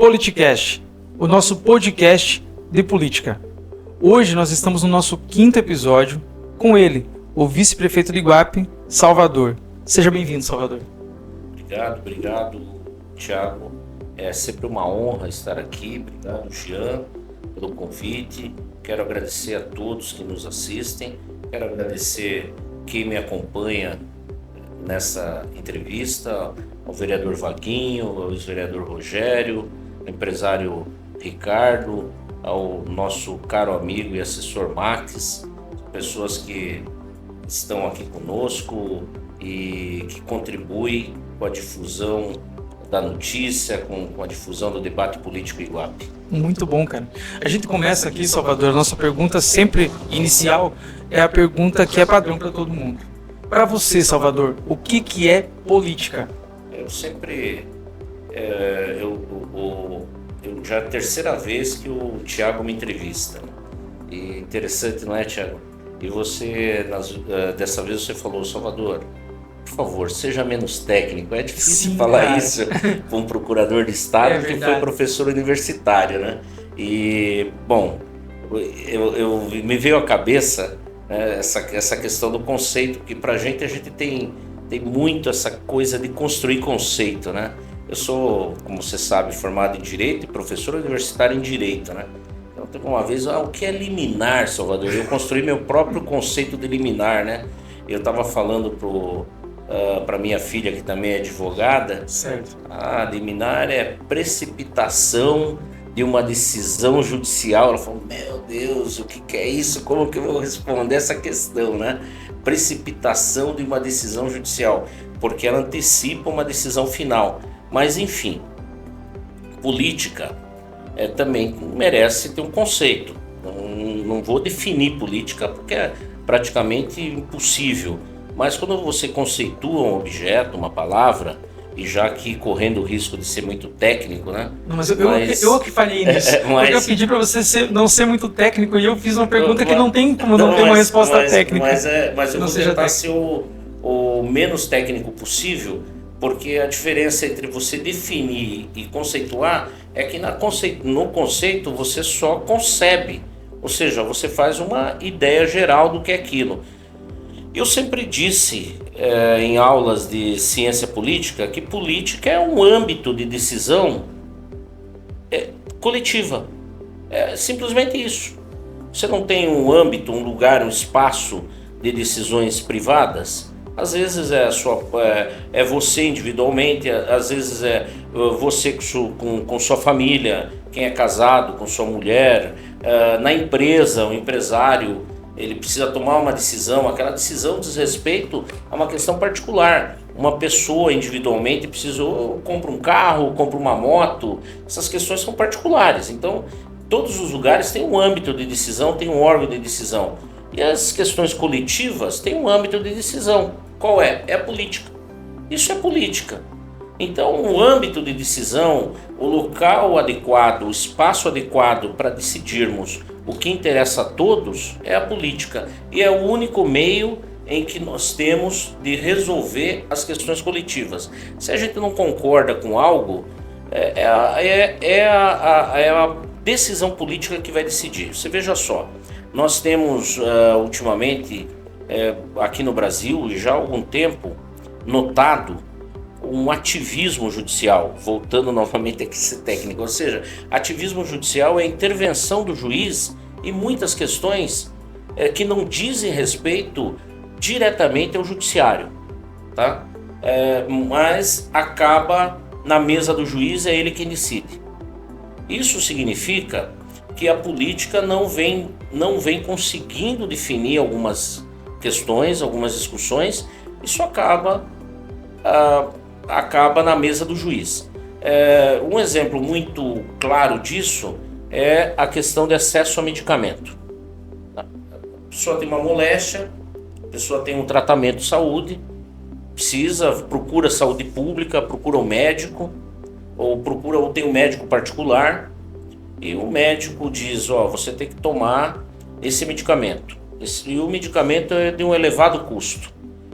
Politicast, o nosso podcast de política. Hoje nós estamos no nosso 5º episódio com ele, o vice-prefeito de Iguape, Salvador. Seja bem-vindo, Salvador. Obrigado, Thiago. É sempre uma honra estar aqui. Obrigado, Jean, pelo convite. Quero agradecer a todos que nos assistem. Quero agradecer quem me acompanha nessa entrevista, ao vereador Vaguinho, ao ex-vereador Rogério, ao empresário Ricardo, ao nosso caro amigo e assessor Max, pessoas que estão aqui conosco e que contribuem com a difusão da notícia, com a difusão do debate político Iguape. Muito bom, cara. A gente começa aqui, Salvador, a nossa pergunta sempre inicial é a pergunta que é padrão para todo mundo. Para você, Salvador, o que é política? Eu sempre... já é a terceira vez que o Thiago me entrevista. E interessante, não é, Thiago? E você, dessa vez você falou, Salvador, por favor, seja menos técnico. É difícil falar isso para um procurador de Estado que foi professor universitário, né? E, bom, me veio à cabeça essa questão do conceito, que pra gente a gente tem muito essa coisa de construir conceito, né? Eu sou, como você sabe, formado em Direito e professor universitário em Direito, né? Então teve uma vez, o que é liminar, Salvador? Eu construí meu próprio conceito de liminar, né? Eu estava falando para minha filha, que também é advogada. Certo. Liminar é precipitação de uma decisão judicial. Ela falou, meu Deus, o que é isso? Como que eu vou responder essa questão, né? Precipitação de uma decisão judicial, porque ela antecipa uma decisão final. Mas, enfim, política também merece ter um conceito. Não vou definir política porque é praticamente impossível. Mas quando você conceitua um objeto, uma palavra, e já aqui correndo o risco de ser muito técnico, né? Não, mas eu que falei nisso. Porque eu pedi para você não ser muito técnico e eu fiz uma pergunta que não tem como não ter uma resposta técnica. Mas eu vou tentar ser o menos técnico possível, porque a diferença entre você definir e conceituar é que no conceito você só concebe, ou seja, você faz uma ideia geral do que é aquilo. Eu sempre disse em aulas de ciência política que política é um âmbito de decisão coletiva. É simplesmente isso. Você não tem um âmbito, um lugar, um espaço de decisões privadas. Às vezes é você individualmente, às vezes é você com sua família, quem é casado com sua mulher, na empresa, o empresário. Ele precisa tomar uma decisão, aquela decisão diz respeito a uma questão particular. Uma pessoa individualmente compra um carro, compra uma moto, essas questões são particulares. Então, todos os lugares têm um âmbito de decisão, tem um órgão de decisão. E as questões coletivas têm um âmbito de decisão. Qual é? É a política. Isso é política. Então, o âmbito de decisão, o local adequado, o espaço adequado para decidirmos o que interessa a todos é a política. E é o único meio em que nós temos de resolver as questões coletivas. Se a gente não concorda com algo, é a decisão política que vai decidir. Você veja só, nós temos ultimamente, aqui no Brasil, e já há algum tempo, notado um ativismo judicial, voltando novamente aqui a ser técnico, ou seja, ativismo judicial é a intervenção do juiz em muitas questões que não dizem respeito diretamente ao judiciário, tá? Mas acaba na mesa do juiz, é ele quem decide. Isso significa que a política não vem conseguindo definir algumas questões, algumas discussões, isso acaba na mesa do juiz. Um exemplo muito claro disso é a questão de acesso a medicamento. A pessoa tem uma moléstia, a pessoa tem um tratamento de saúde, procura saúde pública, procura um médico, ou tem um médico particular, e o médico diz, você tem que tomar esse medicamento. E o medicamento é de um elevado custo.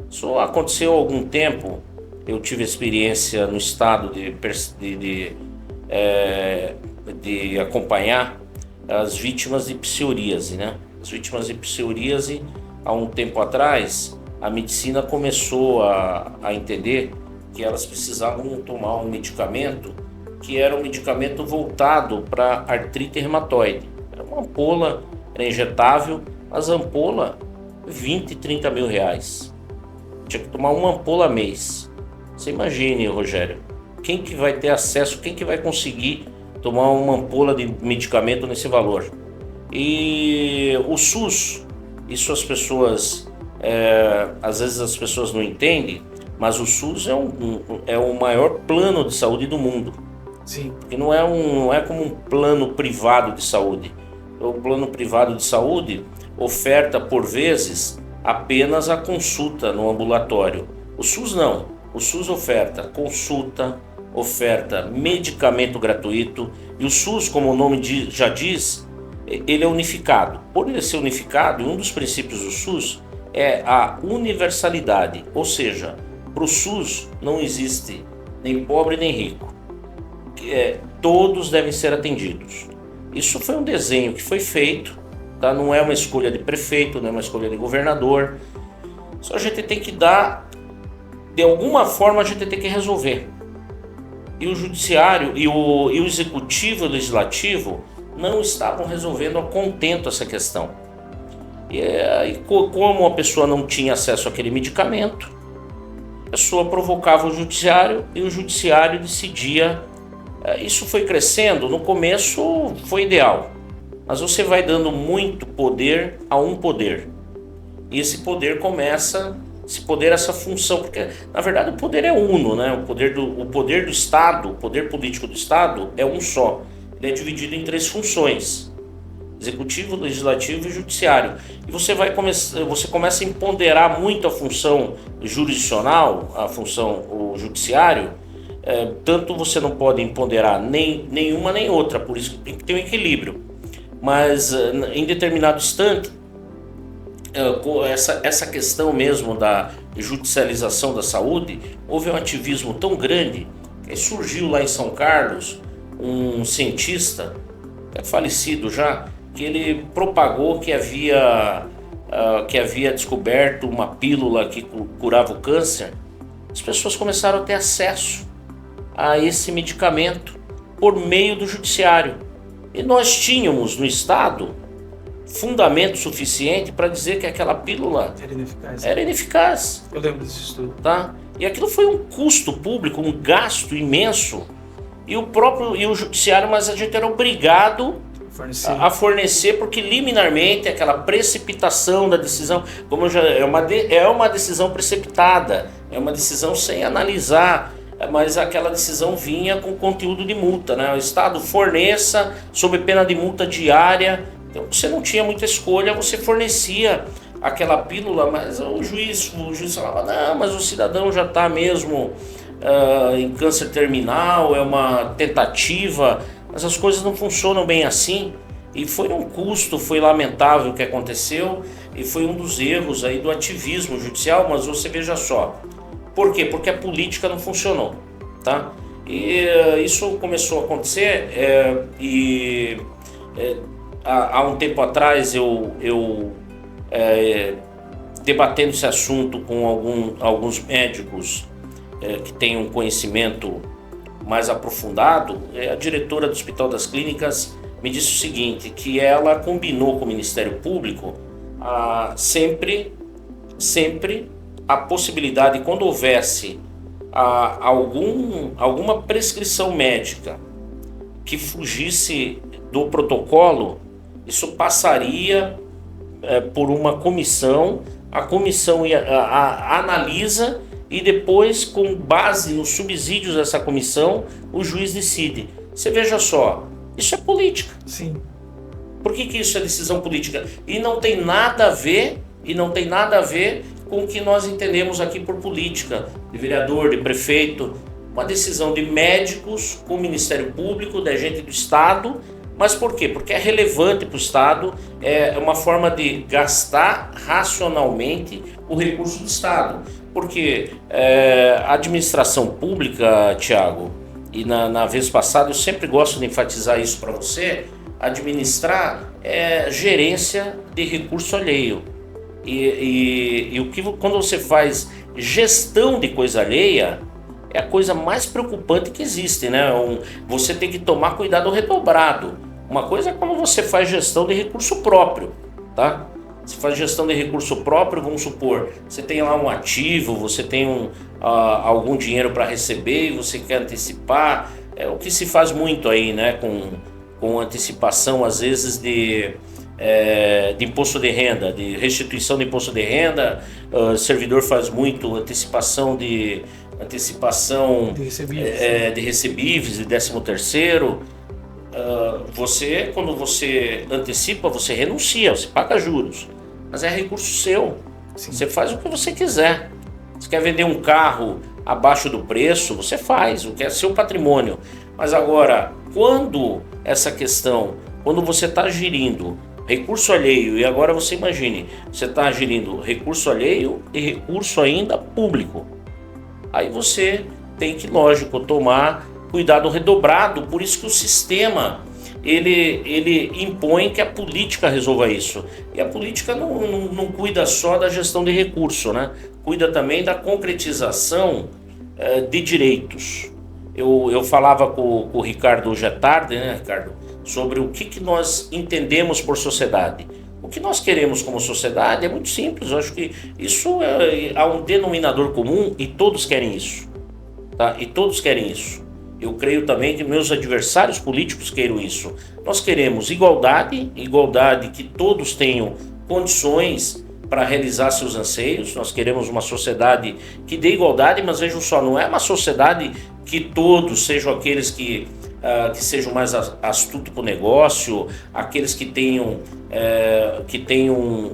Isso aconteceu há algum tempo. Eu tive experiência no estado de de acompanhar as vítimas de psoríase, né? As vítimas de psoríase, há um tempo atrás, a medicina começou a entender que elas precisavam tomar um medicamento que era um medicamento voltado para artrite reumatoide. Era uma ampola, era injetável, mas a ampola, 20, 30 mil reais. Tinha que tomar uma ampola mês. Você imagine, Rogério, quem que vai ter acesso, quem que vai conseguir tomar uma ampola de medicamento nesse valor? E o SUS, isso as pessoas, às vezes as pessoas não entendem, mas o SUS é o maior plano de saúde do mundo. Sim. Porque não é como um plano privado de saúde. O plano privado de saúde oferta, por vezes, apenas a consulta no ambulatório. O SUS não. O SUS oferta consulta, oferta medicamento gratuito. E o SUS, como o nome já diz, ele é unificado. Por ele ser unificado, um dos princípios do SUS é a universalidade. Ou seja, para o SUS não existe nem pobre nem rico. Todos devem ser atendidos. Isso foi um desenho que foi feito, tá? Não é uma escolha de prefeito, não é uma escolha de governador. Só a gente tem que dar, de alguma forma a gente tem que resolver. E o judiciário e o executivo e o legislativo não estavam resolvendo a contento essa questão. E como a pessoa não tinha acesso àquele medicamento, a pessoa provocava o judiciário e o judiciário decidia. Isso foi crescendo, no começo foi ideal, mas você vai dando muito poder a um poder. E esse poder começa, essa função, porque na verdade o poder é uno, né? O poder do Estado, o poder político do Estado é um só. Ele é dividido em 3 funções: executivo, legislativo e judiciário. E você começa a empoderar muito a função jurisdicional, o judiciário. Tanto você não pode empoderar nenhuma nem outra, por isso que tem que ter um equilíbrio. Mas em determinado instante, essa questão mesmo da judicialização da saúde, houve um ativismo tão grande que surgiu lá em São Carlos um cientista, falecido já, que ele propagou que havia descoberto uma pílula que curava o câncer. As pessoas começaram a ter acesso a esse medicamento por meio do judiciário. E nós tínhamos no Estado fundamento suficiente para dizer que aquela pílula era ineficaz. Eu lembro desse estudo. Tá? E aquilo foi um custo público, um gasto imenso. E o judiciário, mas a gente era obrigado a fornecer, porque liminarmente aquela precipitação da decisão, é uma decisão precipitada, é uma decisão sem analisar. Mas aquela decisão vinha com conteúdo de multa, né? O Estado forneça sob pena de multa diária. Então você não tinha muita escolha, você fornecia aquela pílula, mas o juiz falava, não, mas o cidadão já está mesmo em câncer terminal, é uma tentativa, mas as coisas não funcionam bem assim. E foi um custo, foi lamentável o que aconteceu, e foi um dos erros aí do ativismo judicial, mas você veja só. Por quê? Porque a política não funcionou, tá? E isso começou a acontecer há um tempo atrás eu debatendo esse assunto com alguns médicos que têm um conhecimento mais aprofundado, a diretora do Hospital das Clínicas me disse o seguinte, que ela combinou com o Ministério Público sempre a possibilidade, quando houvesse alguma prescrição médica que fugisse do protocolo, isso passaria por uma comissão, a comissão analisa e depois, com base nos subsídios dessa comissão, o juiz decide. Você veja só, isso é política. Sim. Por que isso é decisão política? E não tem nada a ver com o que nós entendemos aqui por política, de vereador, de prefeito, uma decisão de médicos com o Ministério Público, da gente do Estado. Mas por quê? Porque é relevante para o Estado, é uma forma de gastar racionalmente o recurso do Estado. Porque a administração pública, Tiago, e na vez passada eu sempre gosto de enfatizar isso para você, administrar é gerência de recurso alheio. E quando você faz gestão de coisa alheia, é a coisa mais preocupante que existe, né? Você tem que tomar cuidado redobrado. Uma coisa é quando você faz gestão de recurso próprio, tá? Se faz gestão de recurso próprio, vamos supor, você tem lá um ativo, você tem algum dinheiro para receber e você quer antecipar. É o que se faz muito aí, né? Com antecipação, às vezes, de imposto de renda, de restituição de imposto de renda. O servidor faz muito antecipação de recebíveis, de 13º. Quando você antecipa, você renuncia, você paga juros, mas é recurso seu. Sim. Você faz o que você quiser. Você quer vender um carro abaixo do preço, você faz, o que é seu patrimônio. Mas agora, quando você está gerindo recurso alheio, e agora você imagine, você está gerindo recurso alheio e recurso ainda público, aí você tem que, lógico, tomar cuidado redobrado. Por isso que o sistema ele impõe que a política resolva isso. E a política não cuida só da gestão de recurso, né? Cuida também da concretização de direitos. Eu falava com o Ricardo hoje à tarde, né, Ricardo, sobre o que nós entendemos por sociedade. O que nós queremos como sociedade é muito simples. Eu acho que isso há um denominador comum e todos querem isso, tá? E todos querem isso. Eu creio também que meus adversários políticos queiram isso. Nós queremos igualdade que todos tenham condições para realizar seus anseios. Nós queremos uma sociedade que dê igualdade, mas vejam só, não é uma sociedade que todos sejam aqueles que sejam mais astutos para o negócio, aqueles que tenham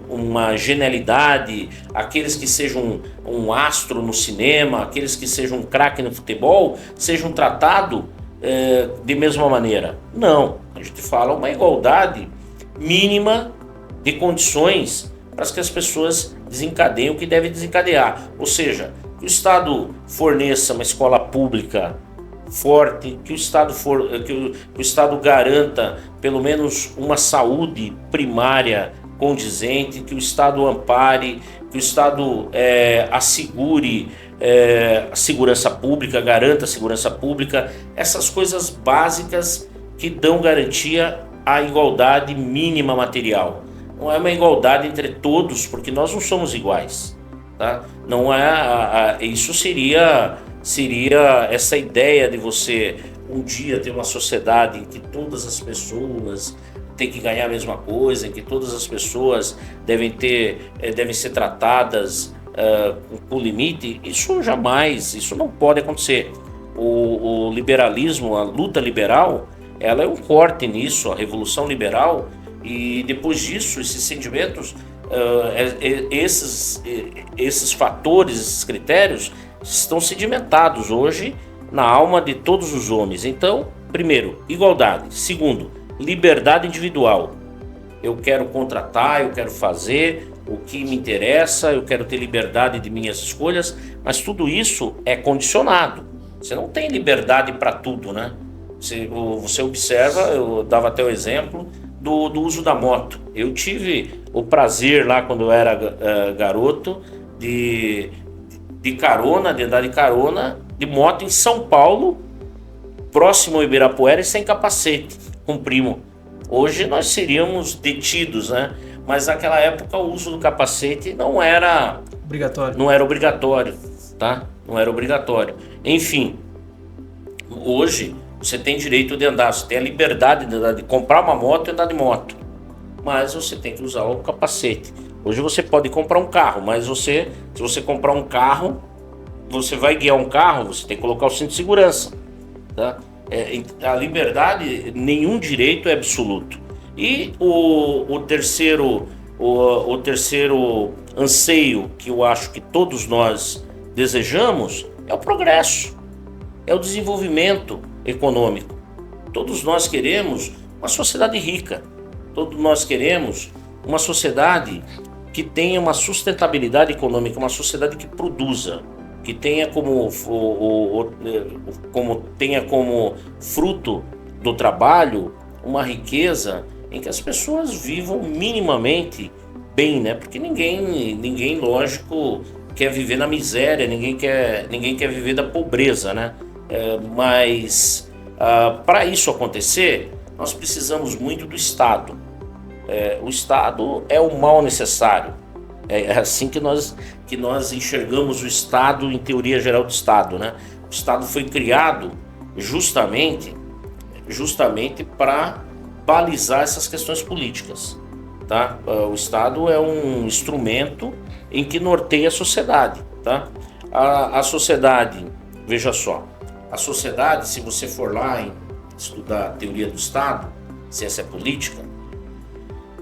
uma genialidade, aqueles que sejam um astro no cinema, aqueles que sejam um craque no futebol, sejam tratados de mesma maneira. Não, a gente fala uma igualdade mínima de condições para que as pessoas desencadeiem o que deve desencadear. Ou seja, que o Estado forneça uma escola pública forte, que o Estado garanta pelo menos uma saúde primária condizente, que o Estado ampare, que o Estado assegure a segurança pública, garanta a segurança pública, essas coisas básicas que dão garantia à igualdade mínima material. Não é uma igualdade entre todos, porque nós não somos iguais, tá? Não é isso seria essa ideia de você um dia ter uma sociedade em que todas as pessoas têm que ganhar a mesma coisa, em que todas as pessoas devem ser tratadas com limite. Isso não pode acontecer. O liberalismo, a luta liberal, ela é um corte nisso, a revolução liberal, e depois disso, esses sentimentos, esses fatores, esses critérios estão sedimentados hoje na alma de todos os homens. Então, primeiro, igualdade. Segundo, liberdade individual. Eu quero contratar, eu quero fazer o que me interessa, eu quero ter liberdade de minhas escolhas, mas tudo isso é condicionado. Você não tem liberdade para tudo, né? Você observa, eu dava até o exemplo do uso da moto. Eu tive o prazer lá, quando eu era garoto, de andar de carona de moto em São Paulo, próximo ao Ibirapuera, e sem capacete, com o primo. Hoje nós seríamos detidos, né? Mas naquela época o uso do capacete não era obrigatório, tá? Não era obrigatório. Enfim, hoje você tem direito de andar, você tem a liberdade de comprar uma moto e andar de moto, mas você tem que usar o capacete. Hoje você pode comprar um carro, mas se você comprar um carro, você vai guiar um carro, você tem que colocar o cinto de segurança, tá? A liberdade, nenhum direito é absoluto. E o terceiro anseio que eu acho que todos nós desejamos é o progresso, é o desenvolvimento econômico. Todos nós queremos uma sociedade rica, todos nós queremos uma sociedade que tenha uma sustentabilidade econômica, uma sociedade que produza que tenha tenha como fruto do trabalho uma riqueza em que as pessoas vivam minimamente bem, né? Porque ninguém, lógico, quer viver na miséria, ninguém quer viver da pobreza, né? Mas para isso acontecer, nós precisamos muito do Estado. O Estado é o mal necessário. É assim que nós enxergamos o Estado em teoria geral do Estado, né? O Estado foi criado justamente para balizar essas questões políticas, tá? O Estado é um instrumento em que norteia a sociedade, tá? A sociedade, veja só, a sociedade, se você for lá estudar a teoria do Estado, ciência política,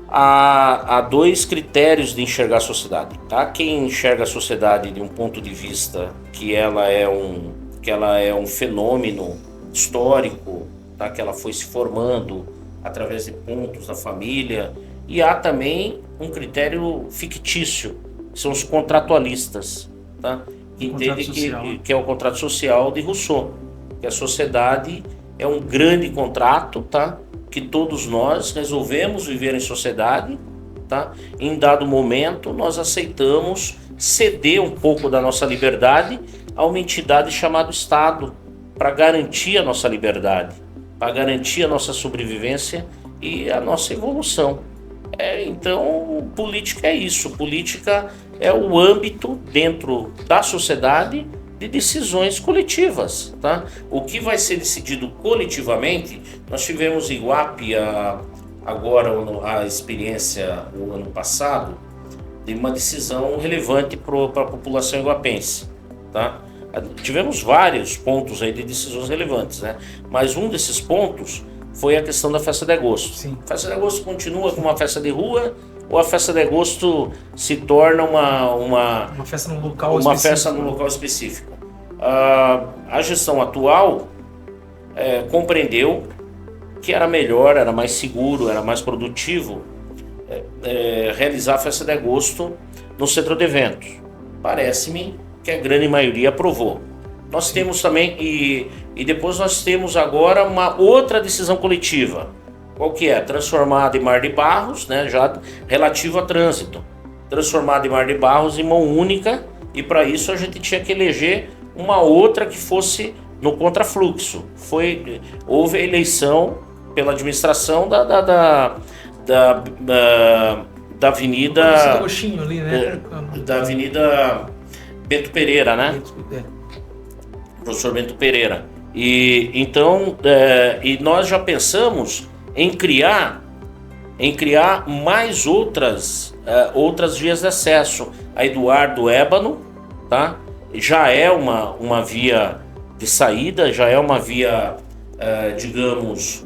há dois critérios de enxergar a sociedade, tá? Quem enxerga a sociedade de um ponto de vista que ela é um fenômeno histórico, tá? Que ela foi se formando através de pontos da família, e há também um critério fictício, que são os contratualistas, tá? Que entendem que é o contrato social de Rousseau, que a sociedade é um grande contrato, tá? Que todos nós resolvemos viver em sociedade, tá? Em dado momento nós aceitamos ceder um pouco da nossa liberdade a uma entidade chamada Estado, para garantir a nossa liberdade, para garantir a nossa sobrevivência e a nossa evolução. Então, política é isso. Política é o âmbito dentro da sociedade de decisões coletivas, tá? O que vai ser decidido coletivamente, nós tivemos em Iguape agora a experiência o ano passado de uma decisão relevante para a população iguapense, tá? Tivemos vários pontos aí de decisões relevantes, né? Mas um desses pontos foi a questão da festa de agosto. Sim. A festa de agosto continua como uma festa de rua, ou a festa de agosto se torna uma festa num local uma específico? Festa num local específico. A gestão atual compreendeu que era melhor, era mais seguro, era mais produtivo realizar a festa de agosto no centro de eventos. Parece-me que a grande maioria aprovou. Nós temos também, e depois nós temos agora uma outra decisão coletiva. Qual que é? Transformar Ademar de Barros, né, já relativo a trânsito. Transformar Ademar de Barros em mão única, e para isso a gente tinha que eleger uma outra que fosse no contrafluxo. Houve a eleição pela administração da avenida... Agostinho ali, né? Da avenida Bento Pereira, né? Professor Bento Pereira. E então, e nós já pensamos em criar mais outras vias de acesso. A Eduardo Ébano, tá? Já é uma via de saída, já é uma via, digamos,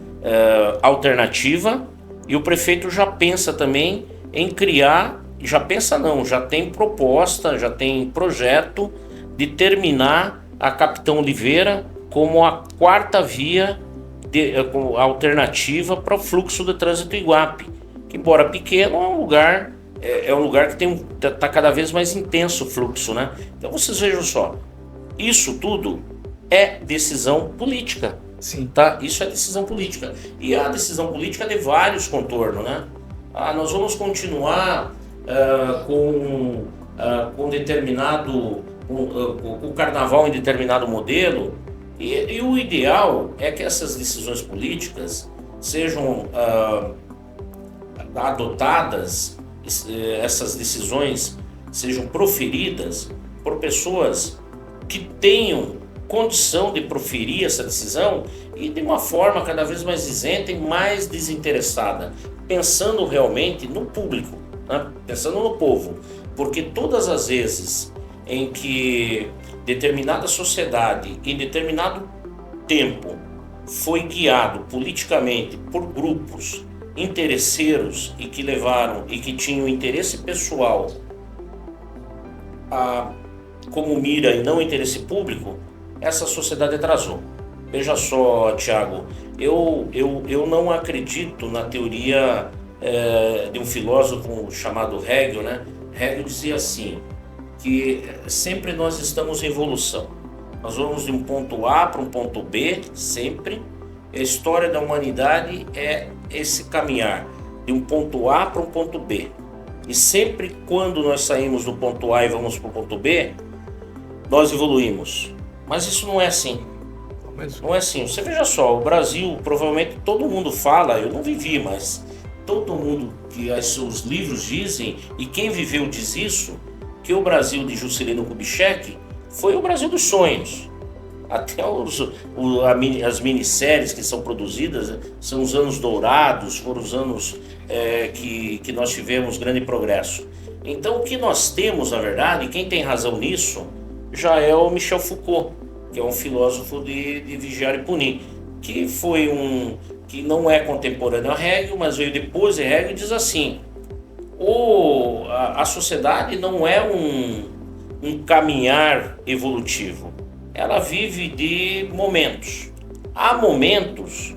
alternativa, e o prefeito já pensa também em criar, já tem proposta, já tem projeto de terminar a Capitão Oliveira como a quarta via alternativa para o fluxo de trânsito Iguape, que, embora pequeno, é um lugar que está cada vez mais intenso o fluxo, né? Então vocês vejam só, isso tudo é decisão política. Sim. Tá? Isso é decisão política. E a decisão política de vários contornos, né? Nós vamos continuar com determinado o carnaval em determinado modelo, e o ideal é que essas decisões políticas sejam adotadas, essas decisões sejam proferidas por pessoas que tenham condição de proferir essa decisão e de uma forma cada vez mais isenta e mais desinteressada, pensando realmente no público, né? Pensando no povo, porque todas as vezes em que determinada sociedade, em determinado tempo, foi guiado politicamente por grupos interesseiros e que tinham interesse pessoal como mira e não interesse público, essa sociedade atrasou. Veja só, Tiago, eu não acredito na teoria de um filósofo chamado Hegel, né? Hegel dizia assim: que sempre nós estamos em evolução. Nós vamos de um ponto A para um ponto B, sempre. A história da humanidade é esse caminhar de um ponto A para um ponto B. E sempre quando nós saímos do ponto A e vamos para o ponto B, nós evoluímos. Mas isso não é assim. Não é assim. Você veja só, o Brasil, provavelmente todo mundo fala, eu não vivi, mas todo mundo que os livros dizem, e quem viveu diz isso, que o Brasil de Juscelino Kubitschek foi o Brasil dos sonhos. Até as minisséries que são produzidas são os anos dourados, foram os anos que nós tivemos grande progresso. Então o que nós temos, na verdade, quem tem razão nisso, já é o Michel Foucault, que é um filósofo de Vigiar e Punir, que foi que não é contemporâneo a Hegel, mas veio depois de Hegel e diz assim: a sociedade não é um caminhar evolutivo, ela vive de momentos. Há momentos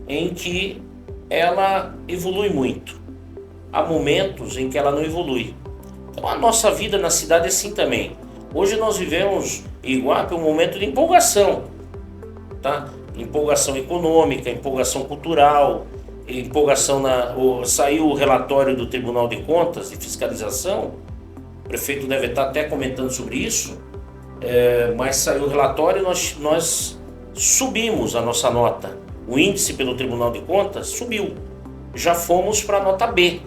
em que ela evolui muito, há momentos em que ela não evolui. Então a nossa vida na cidade é assim também. Hoje nós vivemos em Iguape um momento de empolgação, tá? Empolgação econômica, empolgação cultural, empolgação saiu o relatório do Tribunal de Contas de fiscalização, o prefeito deve estar até comentando sobre isso, mas saiu o relatório e nós subimos a nossa nota. O índice pelo Tribunal de Contas subiu, já fomos para a nota B,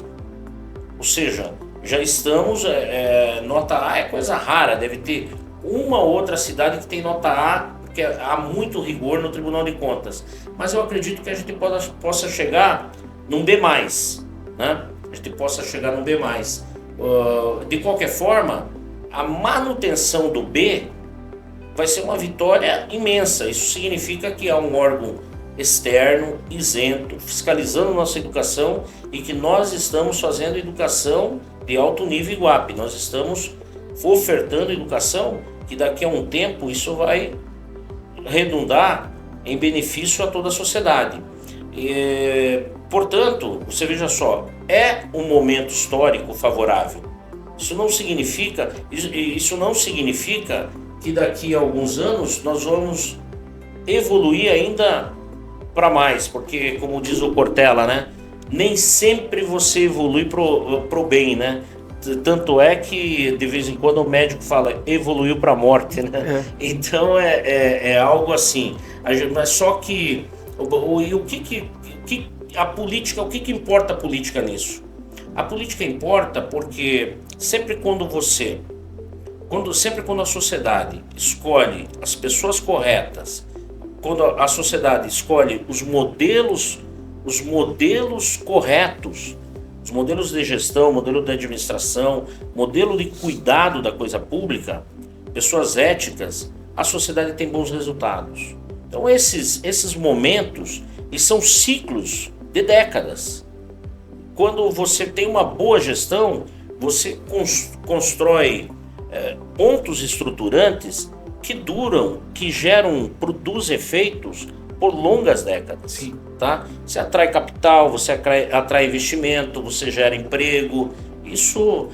ou seja, já estamos, nota A é coisa rara, deve ter uma ou outra cidade que tem nota A, porque há muito rigor no Tribunal de Contas. Mas eu acredito que a gente possa chegar num B+, né? A gente possa chegar num B+. De qualquer forma, a manutenção do B vai ser uma vitória imensa. Isso significa que há um órgão externo, isento, fiscalizando nossa educação e que nós estamos fazendo educação de alto nível Iguape. Nós estamos ofertando educação que daqui a um tempo isso vai redundar em benefício a toda a sociedade. Portanto, você veja só, é um momento histórico favorável. Isso não significa que daqui a alguns anos nós vamos evoluir ainda para mais, porque como diz o Cortella, né? Nem sempre você evolui pro bem, né? Tanto é que de vez em quando o médico fala evoluiu para a morte, né? Então é algo assim. Mas só que a política, o que importa a política nisso? A política importa porque sempre quando a sociedade escolhe as pessoas corretas, quando a sociedade escolhe os modelos corretos, os modelos de gestão, modelo de administração, modelo de cuidado da coisa pública, pessoas éticas, a sociedade tem bons resultados. Então esses momentos, e são ciclos de décadas. Quando você tem uma boa gestão, você constrói pontos estruturantes que duram, que produzem efeitos por longas décadas. Sim. Tá? Você atrai capital, você atrai investimento, você gera emprego. Isso,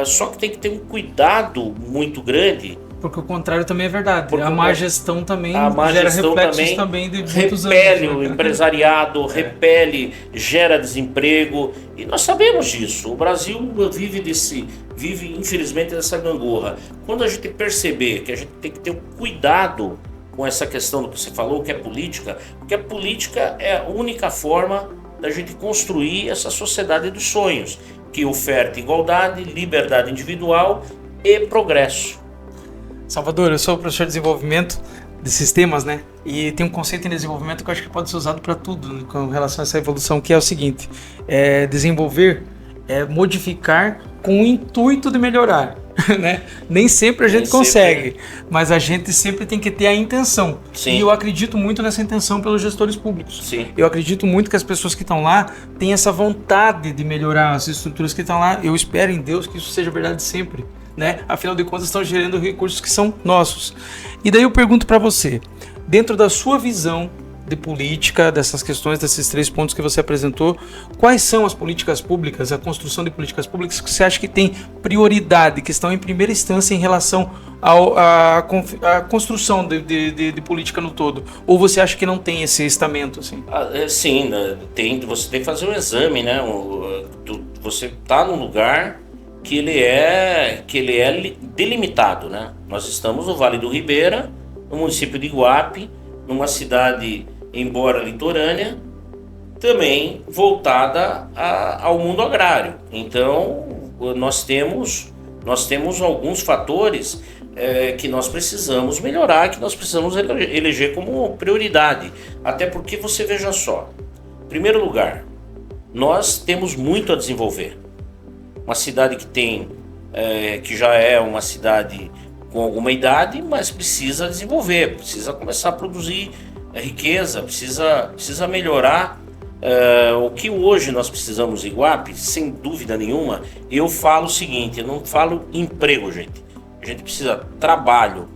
só que tem que ter um cuidado muito grande. Porque o contrário também é verdade. Porque a má gestão também gera reflexos também de muitos anos. Repele o empresariado, gera desemprego. E nós sabemos disso. O Brasil vive infelizmente dessa gangorra. Quando a gente perceber que a gente tem que ter um cuidado com essa questão do que você falou, que é política, porque a política é a única forma da gente construir essa sociedade dos sonhos, que oferta igualdade, liberdade individual e progresso. Salvador, eu sou professor de desenvolvimento de sistemas, né? E tem um conceito em desenvolvimento que eu acho que pode ser usado para tudo, né, com relação a essa evolução, que é o seguinte: desenvolver é modificar com o intuito de melhorar. Né? Nem sempre a gente consegue, mas a gente sempre tem que ter a intenção. Sim. E eu acredito muito nessa intenção pelos gestores públicos. Sim. Eu acredito muito que as pessoas que estão lá têm essa vontade de melhorar as estruturas que estão lá. Eu espero em Deus que isso seja verdade sempre, né? Afinal de contas, estão gerando recursos que são nossos. E daí eu pergunto para você, dentro da sua visão de política, dessas questões, desses 3 pontos que você apresentou, quais são as políticas públicas, a construção de políticas públicas que você acha que tem prioridade, que estão em primeira instância em relação à construção de política no todo? Ou você acha que não tem esse estamento? Assim? Sim, né? Você tem que fazer um exame, né? Você está num lugar que ele é delimitado, né? Nós estamos no Vale do Ribeira, no município de Iguape, numa cidade, embora litorânea, também voltada ao mundo agrário. Então, nós temos alguns fatores que nós precisamos melhorar, que nós precisamos eleger como prioridade. Até porque você veja só, em primeiro lugar, nós temos muito a desenvolver. Uma cidade que já é uma cidade com alguma idade, mas precisa desenvolver, precisa começar a produzir riqueza, precisa melhorar. O que hoje nós precisamos em Iguape, sem dúvida nenhuma, eu falo o seguinte, eu não falo emprego, gente. A gente precisa trabalho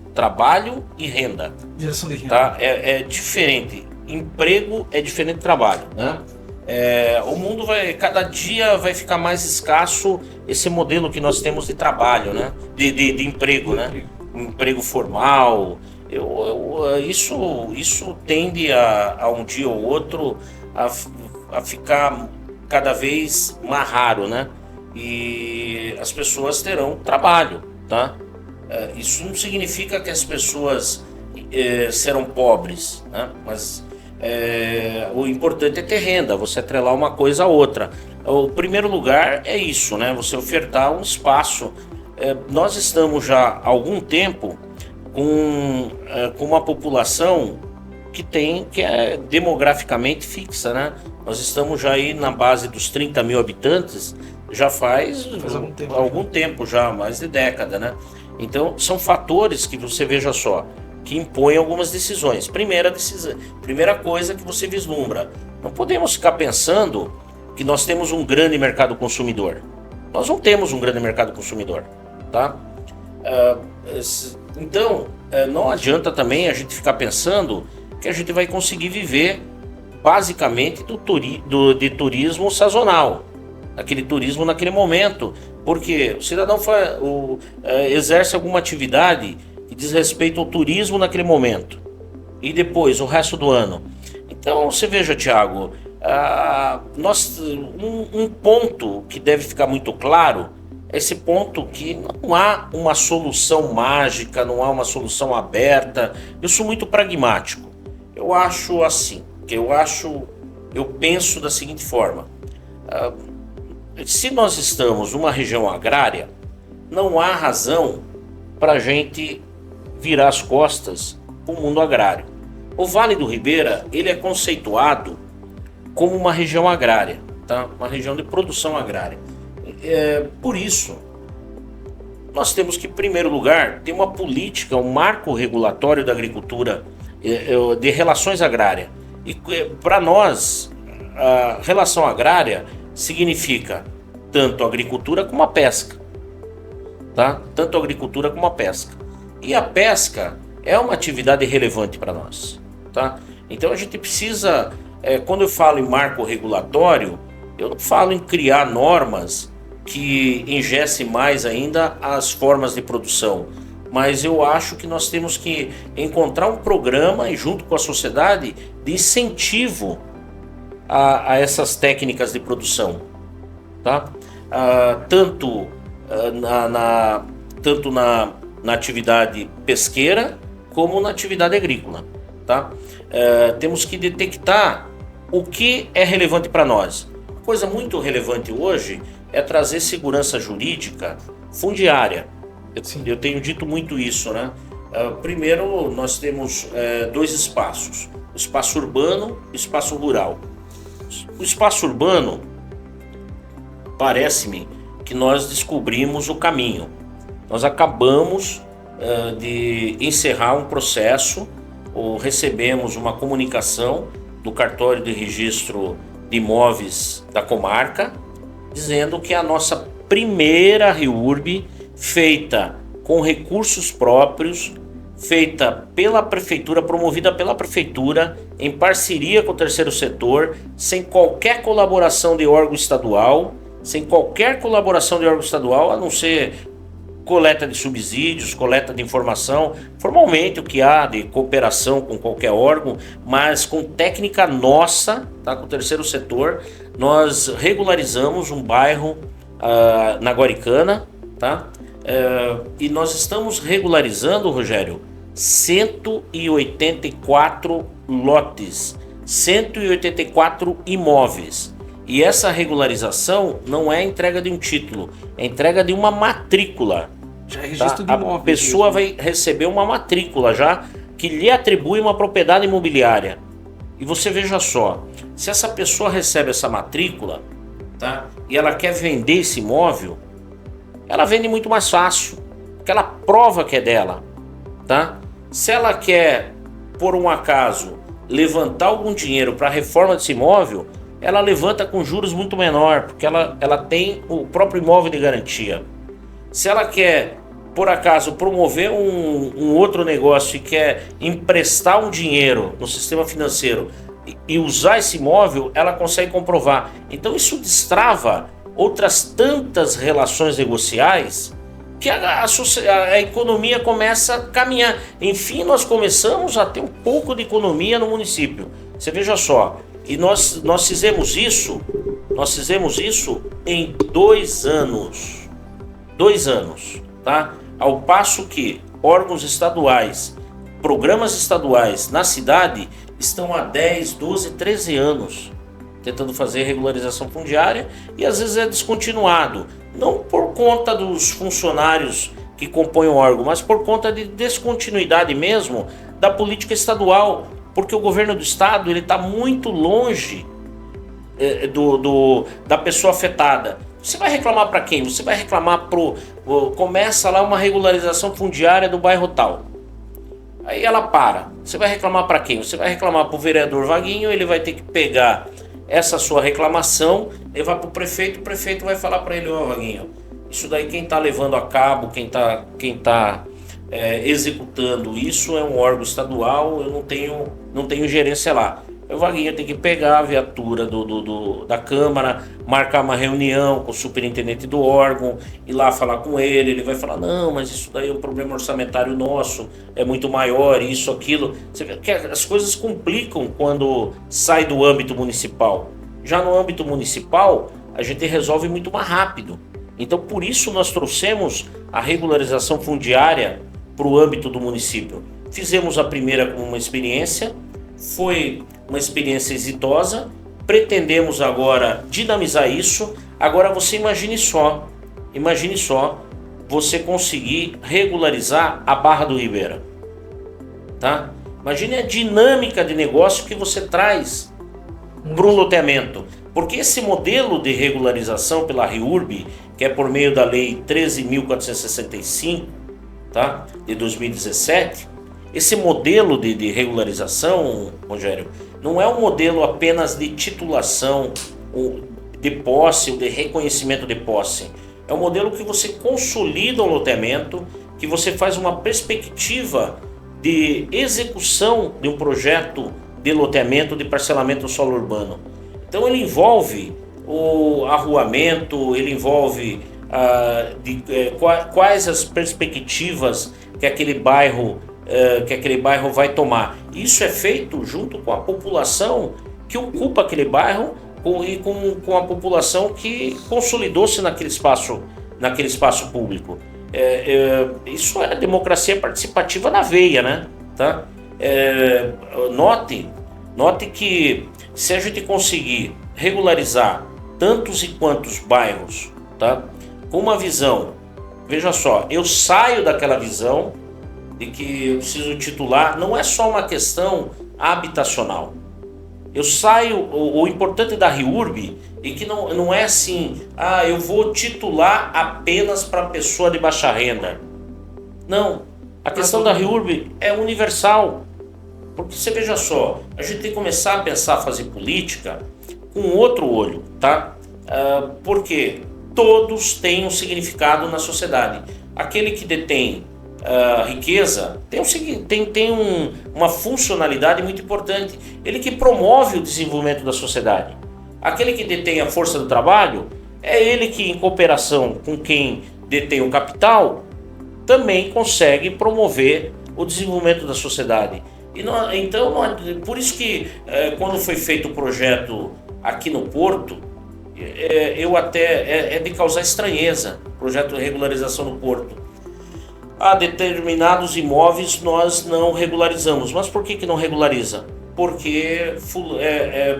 e renda. Geração de renda. Tá? É diferente. Emprego é diferente de trabalho, né? O mundo cada dia vai ficar mais escasso esse modelo que nós temos de trabalho, né? De emprego, né? Emprego formal. Isso tende a um dia ou outro a ficar cada vez mais raro, né? E as pessoas terão trabalho, tá? Isso não significa que as pessoas serão pobres, né? Mas o importante é ter renda, você atrelar uma coisa a outra. O primeiro lugar é isso, né? Você ofertar um espaço. Nós estamos já há algum tempo com uma população que é demograficamente fixa, né? Nós estamos já aí na base dos 30 mil habitantes, já faz algum tempo já, mais de década, né? Então são fatores que você veja só, que impõem algumas decisões. Primeira coisa que você vislumbra, não podemos ficar pensando que nós temos um grande mercado consumidor. Nós não temos um grande mercado consumidor, tá? Então, não adianta também a gente ficar pensando que a gente vai conseguir viver basicamente de turismo sazonal, aquele turismo naquele momento, porque o cidadão exerce alguma atividade que diz respeito ao turismo naquele momento e depois o resto do ano. Então você veja, Tiago, um ponto que deve ficar muito claro é esse ponto que não há uma solução mágica, não há uma solução aberta. Eu sou muito pragmático. Eu acho assim, eu penso da seguinte forma: se nós estamos numa região agrária, não há razão para a gente virar as costas para o mundo agrário. O Vale do Ribeira, ele é conceituado como uma região agrária, tá? Uma região de produção agrária. Por isso, nós temos que, em primeiro lugar, ter uma política, um marco regulatório da agricultura, de relações agrárias. E para nós, a relação agrária significa tanto a agricultura como a pesca, tá? Tanto a agricultura como a pesca. E a pesca é uma atividade relevante para nós, tá? Então a gente precisa, quando eu falo em marco regulatório, eu não falo em criar normas que engessem mais ainda as formas de produção, mas eu acho que nós temos que encontrar um programa, e junto com a sociedade, de incentivo a essas técnicas de produção, tá? Tanto na atividade pesqueira como na atividade agrícola, tá? Temos que detectar o que é relevante para nós. Uma coisa muito relevante hoje é trazer segurança jurídica fundiária. Eu tenho dito muito isso, né? Primeiro, nós temos 2 espaços: o espaço urbano e o espaço rural. O espaço urbano, parece-me que nós descobrimos o caminho. Nós acabamos de encerrar um processo, ou recebemos uma comunicação do cartório de registro de imóveis da comarca, dizendo que a nossa primeira REURB, feita com recursos próprios, feita pela prefeitura, promovida pela prefeitura, em parceria com o terceiro setor, sem qualquer colaboração de órgão estadual, a não ser coleta de subsídios, coleta de informação, formalmente o que há de cooperação com qualquer órgão, mas com técnica nossa, tá, com o terceiro setor, nós regularizamos um bairro na Guaricana, tá? E nós estamos regularizando, Rogério, 184 lotes, 184 imóveis. E essa regularização não é a entrega de um título, é a entrega de uma matrícula. Já é registro de A imóvel. pessoa vai receber uma matrícula já que lhe atribui uma propriedade imobiliária. E você veja só, se essa pessoa recebe essa matrícula, tá, e ela quer vender esse imóvel, ela vende muito mais fácil, porque ela prova que é dela, tá? Se ela quer, por um acaso, levantar algum dinheiro para a reforma desse imóvel, ela levanta com juros muito menor, porque ela tem o próprio imóvel de garantia. Se ela quer, por acaso, promover um outro negócio e quer emprestar um dinheiro no sistema financeiro e usar esse imóvel, ela consegue comprovar. Então isso destrava outras tantas relações negociais que a economia começa a caminhar. Enfim, nós começamos a ter um pouco de economia no município. Você veja só, e nós fizemos isso em 2 anos. 2 anos, tá? Ao passo que órgãos estaduais, programas estaduais na cidade estão há 10, 12, 13 anos tentando fazer regularização fundiária e às vezes é descontinuado. Não por conta dos funcionários que compõem o órgão, mas por conta de descontinuidade mesmo da política estadual, porque o governo do estado está muito longe da pessoa afetada. Você vai reclamar para quem? Você vai reclamar começa lá uma regularização fundiária do bairro tal. Aí ela para. Você vai reclamar para quem? Você vai reclamar para o vereador Vaguinho, ele vai ter que pegar essa sua reclamação, levar para o prefeito vai falar para ele: ó, Vaguinho, isso daí quem está levando a cabo, quem tá executando isso é um órgão estadual, eu não tenho gerência lá. O Vaguinho tem que pegar a viatura da Câmara, marcar uma reunião com o superintendente do órgão, ir lá falar com ele vai falar: não, mas isso daí é um problema orçamentário nosso, é muito maior, isso, aquilo. Você vê que as coisas complicam quando sai do âmbito municipal. Já no âmbito municipal, a gente resolve muito mais rápido. Então, por isso nós trouxemos a regularização fundiária para o âmbito do município. Fizemos a primeira com uma experiência, foi uma experiência exitosa, pretendemos agora dinamizar isso. Agora você imagine só, você conseguir regularizar a Barra do Ribeira, tá? Imagine a dinâmica de negócio que você traz para o loteamento, porque esse modelo de regularização pela REURB, que é por meio da lei 13.465, tá? De 2017, esse modelo de regularização, Rogério, não é um modelo apenas de titulação, de posse ou de reconhecimento de posse. É um modelo que você consolida o loteamento, que você faz uma perspectiva de execução de um projeto de loteamento, de parcelamento do solo urbano. Então ele envolve o arruamento, ele envolve quais as perspectivas que aquele bairro vai tomar. Isso é feito junto com a população que ocupa aquele bairro e com a população que consolidou-se naquele espaço público. Isso é democracia participativa na veia, né? Tá? Note que se a gente conseguir regularizar tantos e quantos bairros, tá? Com uma visão, veja só, eu saio daquela visão de que eu preciso titular, não é só uma questão habitacional. Eu saio, o importante da REURB é que não é assim, eu vou titular apenas para pessoa de baixa renda. Não, a questão da REURB é universal. Porque você veja só, a gente tem que começar a pensar, a fazer política com outro olho, tá? Porque todos têm um significado na sociedade. Aquele que detém riqueza tem, uma funcionalidade muito importante. Ele que promove o desenvolvimento da sociedade. Aquele que detém a força do trabalho é ele que, em cooperação com quem detém o capital, também consegue promover o desenvolvimento da sociedade. Por isso que quando foi feito o projeto aqui no Porto, é de causar estranheza, projeto de regularização no Porto. Há determinados imóveis nós não regularizamos. Mas por que não regulariza? Porque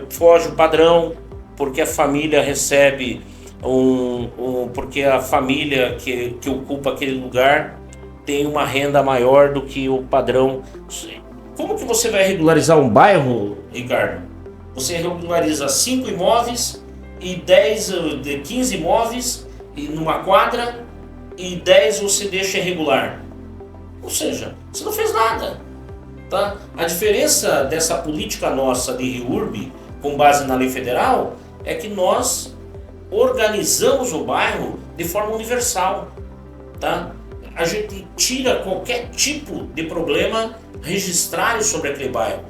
foge o padrão, porque a família recebe porque a família que ocupa aquele lugar tem uma renda maior do que o padrão. Como que você vai regularizar um bairro, Ricardo? Você regulariza 5 imóveis e 15 imóveis numa quadra e 10 você deixa irregular. Ou seja, você não fez nada. Tá? A diferença dessa política nossa de REURB, com base na lei federal, é que nós organizamos o bairro de forma universal. Tá? A gente tira qualquer tipo de problema registrário sobre aquele bairro.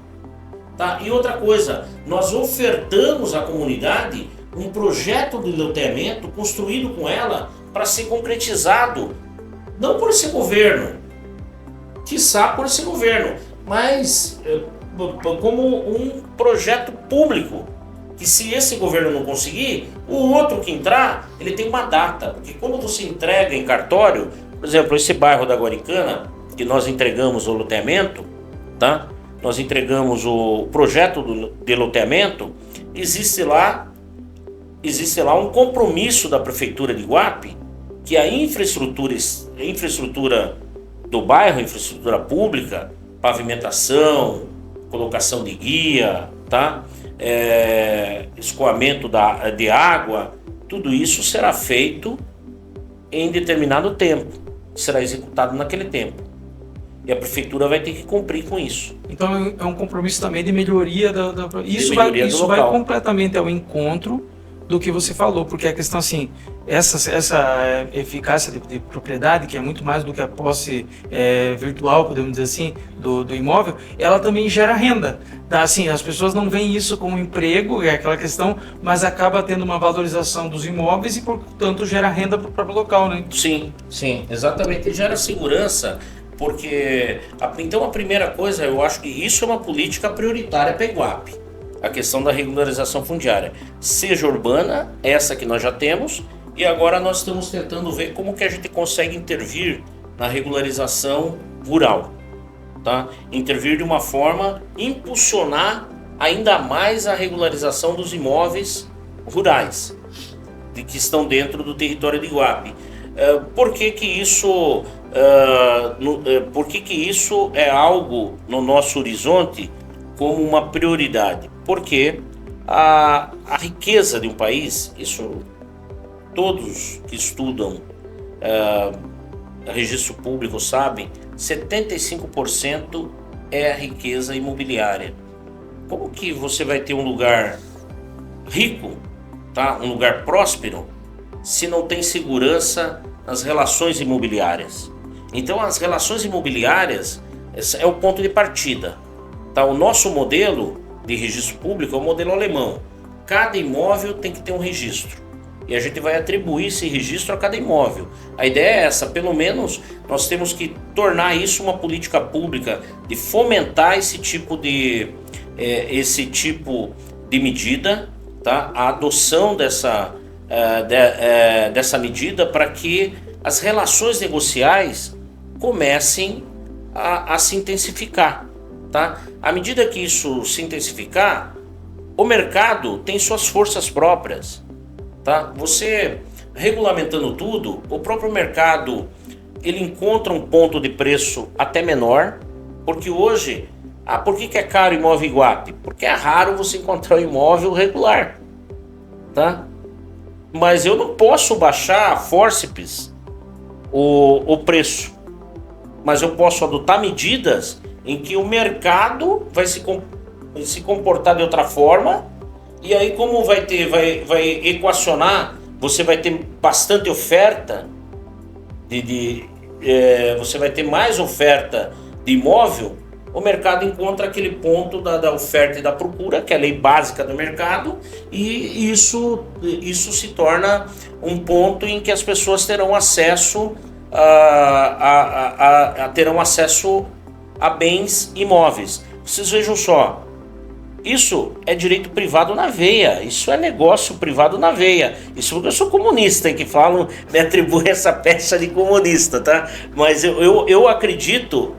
Tá? E outra coisa, nós ofertamos à comunidade um projeto de loteamento construído com ela para ser concretizado, não por esse governo, quiçá por esse governo, mas como um projeto público, que se esse governo não conseguir, o outro que entrar, ele tem uma data, porque quando você entrega em cartório, por exemplo, esse bairro da Guaricana, que nós entregamos o loteamento, tá? Nós entregamos o projeto de loteamento, existe lá um compromisso da Prefeitura de Iguape, que a infraestrutura do bairro, infraestrutura pública, pavimentação, colocação de guia, tá? Escoamento de água, tudo isso será feito em determinado tempo, será executado naquele tempo. E a prefeitura vai ter que cumprir com isso. Então é um compromisso também de melhoria isso vai completamente ao encontro do que você falou, porque a questão assim, essa eficácia de propriedade, que é muito mais do que a posse virtual, podemos dizer assim, do imóvel, ela também gera renda. Tá? Assim, as pessoas não veem isso como emprego, é aquela questão, mas acaba tendo uma valorização dos imóveis e, portanto, gera renda para o próprio local, né? Sim, exatamente. E gera segurança, porque então a primeira coisa, eu acho que isso é uma política prioritária para Iguape. A questão da regularização fundiária, seja urbana, essa que nós já temos, e agora nós estamos tentando ver como que a gente consegue intervir na regularização rural, tá? Intervir de uma forma, impulsionar ainda mais a regularização dos imóveis rurais, que estão dentro do território de Iguape. Por que isso é algo no nosso horizonte como uma prioridade? Porque a riqueza de um país, isso todos que estudam registro público sabem, 75% é a riqueza imobiliária. Como que você vai ter um lugar rico, tá? Um lugar próspero, se não tem segurança nas relações imobiliárias? Então as relações imobiliárias é o ponto de partida. Tá? O nosso modelo de registro público é o modelo alemão. Cada imóvel tem que ter um registro. E a gente vai atribuir esse registro a cada imóvel. A ideia é essa, pelo menos nós temos que tornar isso uma política pública, de fomentar esse tipo de medida, tá? A adoção dessa medida para que as relações negociais comecem a se intensificar. Tá? À medida que isso se intensificar, o mercado tem suas forças próprias. Tá? Você regulamentando tudo, o próprio mercado ele encontra um ponto de preço até menor, porque hoje, por que é caro o imóvel Iguape? Porque é raro você encontrar um imóvel regular. Tá? Mas eu não posso baixar a fórceps o preço, mas eu posso adotar medidas em que o mercado vai se comportar de outra forma, e aí como vai equacionar, você vai ter bastante oferta você vai ter mais oferta de imóvel, o mercado encontra aquele ponto da oferta e da procura, que é a lei básica do mercado, e isso se torna um ponto em que as pessoas terão acesso terão acesso a bens imóveis. Vocês vejam só, isso é direito privado na veia, isso é negócio privado na veia. Isso porque eu sou comunista, que falam, me atribuem essa peça de comunista, tá? Mas eu acredito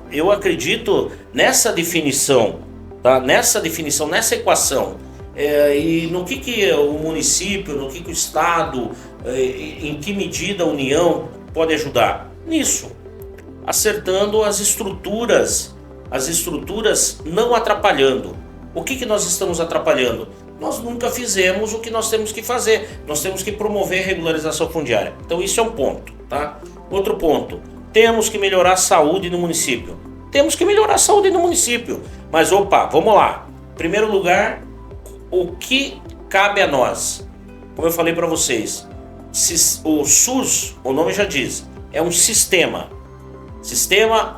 nessa definição, tá? Nessa equação. E no que o município, no que o Estado, em que medida a União pode ajudar? Nisso, acertando as estruturas não atrapalhando. O que nós estamos atrapalhando? Nós nunca fizemos o que nós temos que fazer. Nós temos que promover regularização fundiária. Então isso é um ponto, tá? Outro ponto, temos que melhorar a saúde no município. Temos que melhorar a saúde no município. Mas opa, vamos lá. Em primeiro lugar, o que cabe a nós? Como eu falei para vocês, o SUS, o nome já diz, é um sistema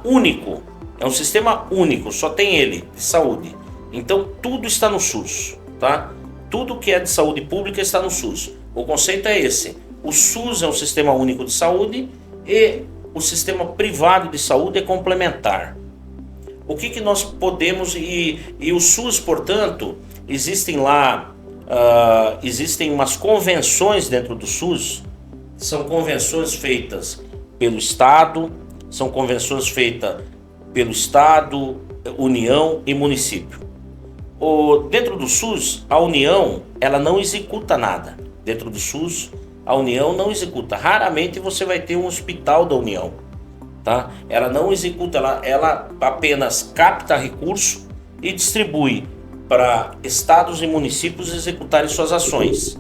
único. É um sistema único, só tem ele, de saúde. Então tudo está no SUS, tá? Tudo que é de saúde pública está no SUS. O conceito é esse. O SUS é um sistema único de saúde e o sistema privado de saúde é complementar. O que nós podemos... E o SUS, portanto, existem lá... existem umas convenções dentro do SUS. São convenções feitas pelo Estado, são convenções feitas pelo Estado, União e município. Dentro do SUS, a União, ela não executa nada. Dentro do SUS, a União não executa. Raramente você vai ter um hospital da União, tá? Ela não executa, ela apenas capta recurso e distribui para estados e municípios executarem suas ações.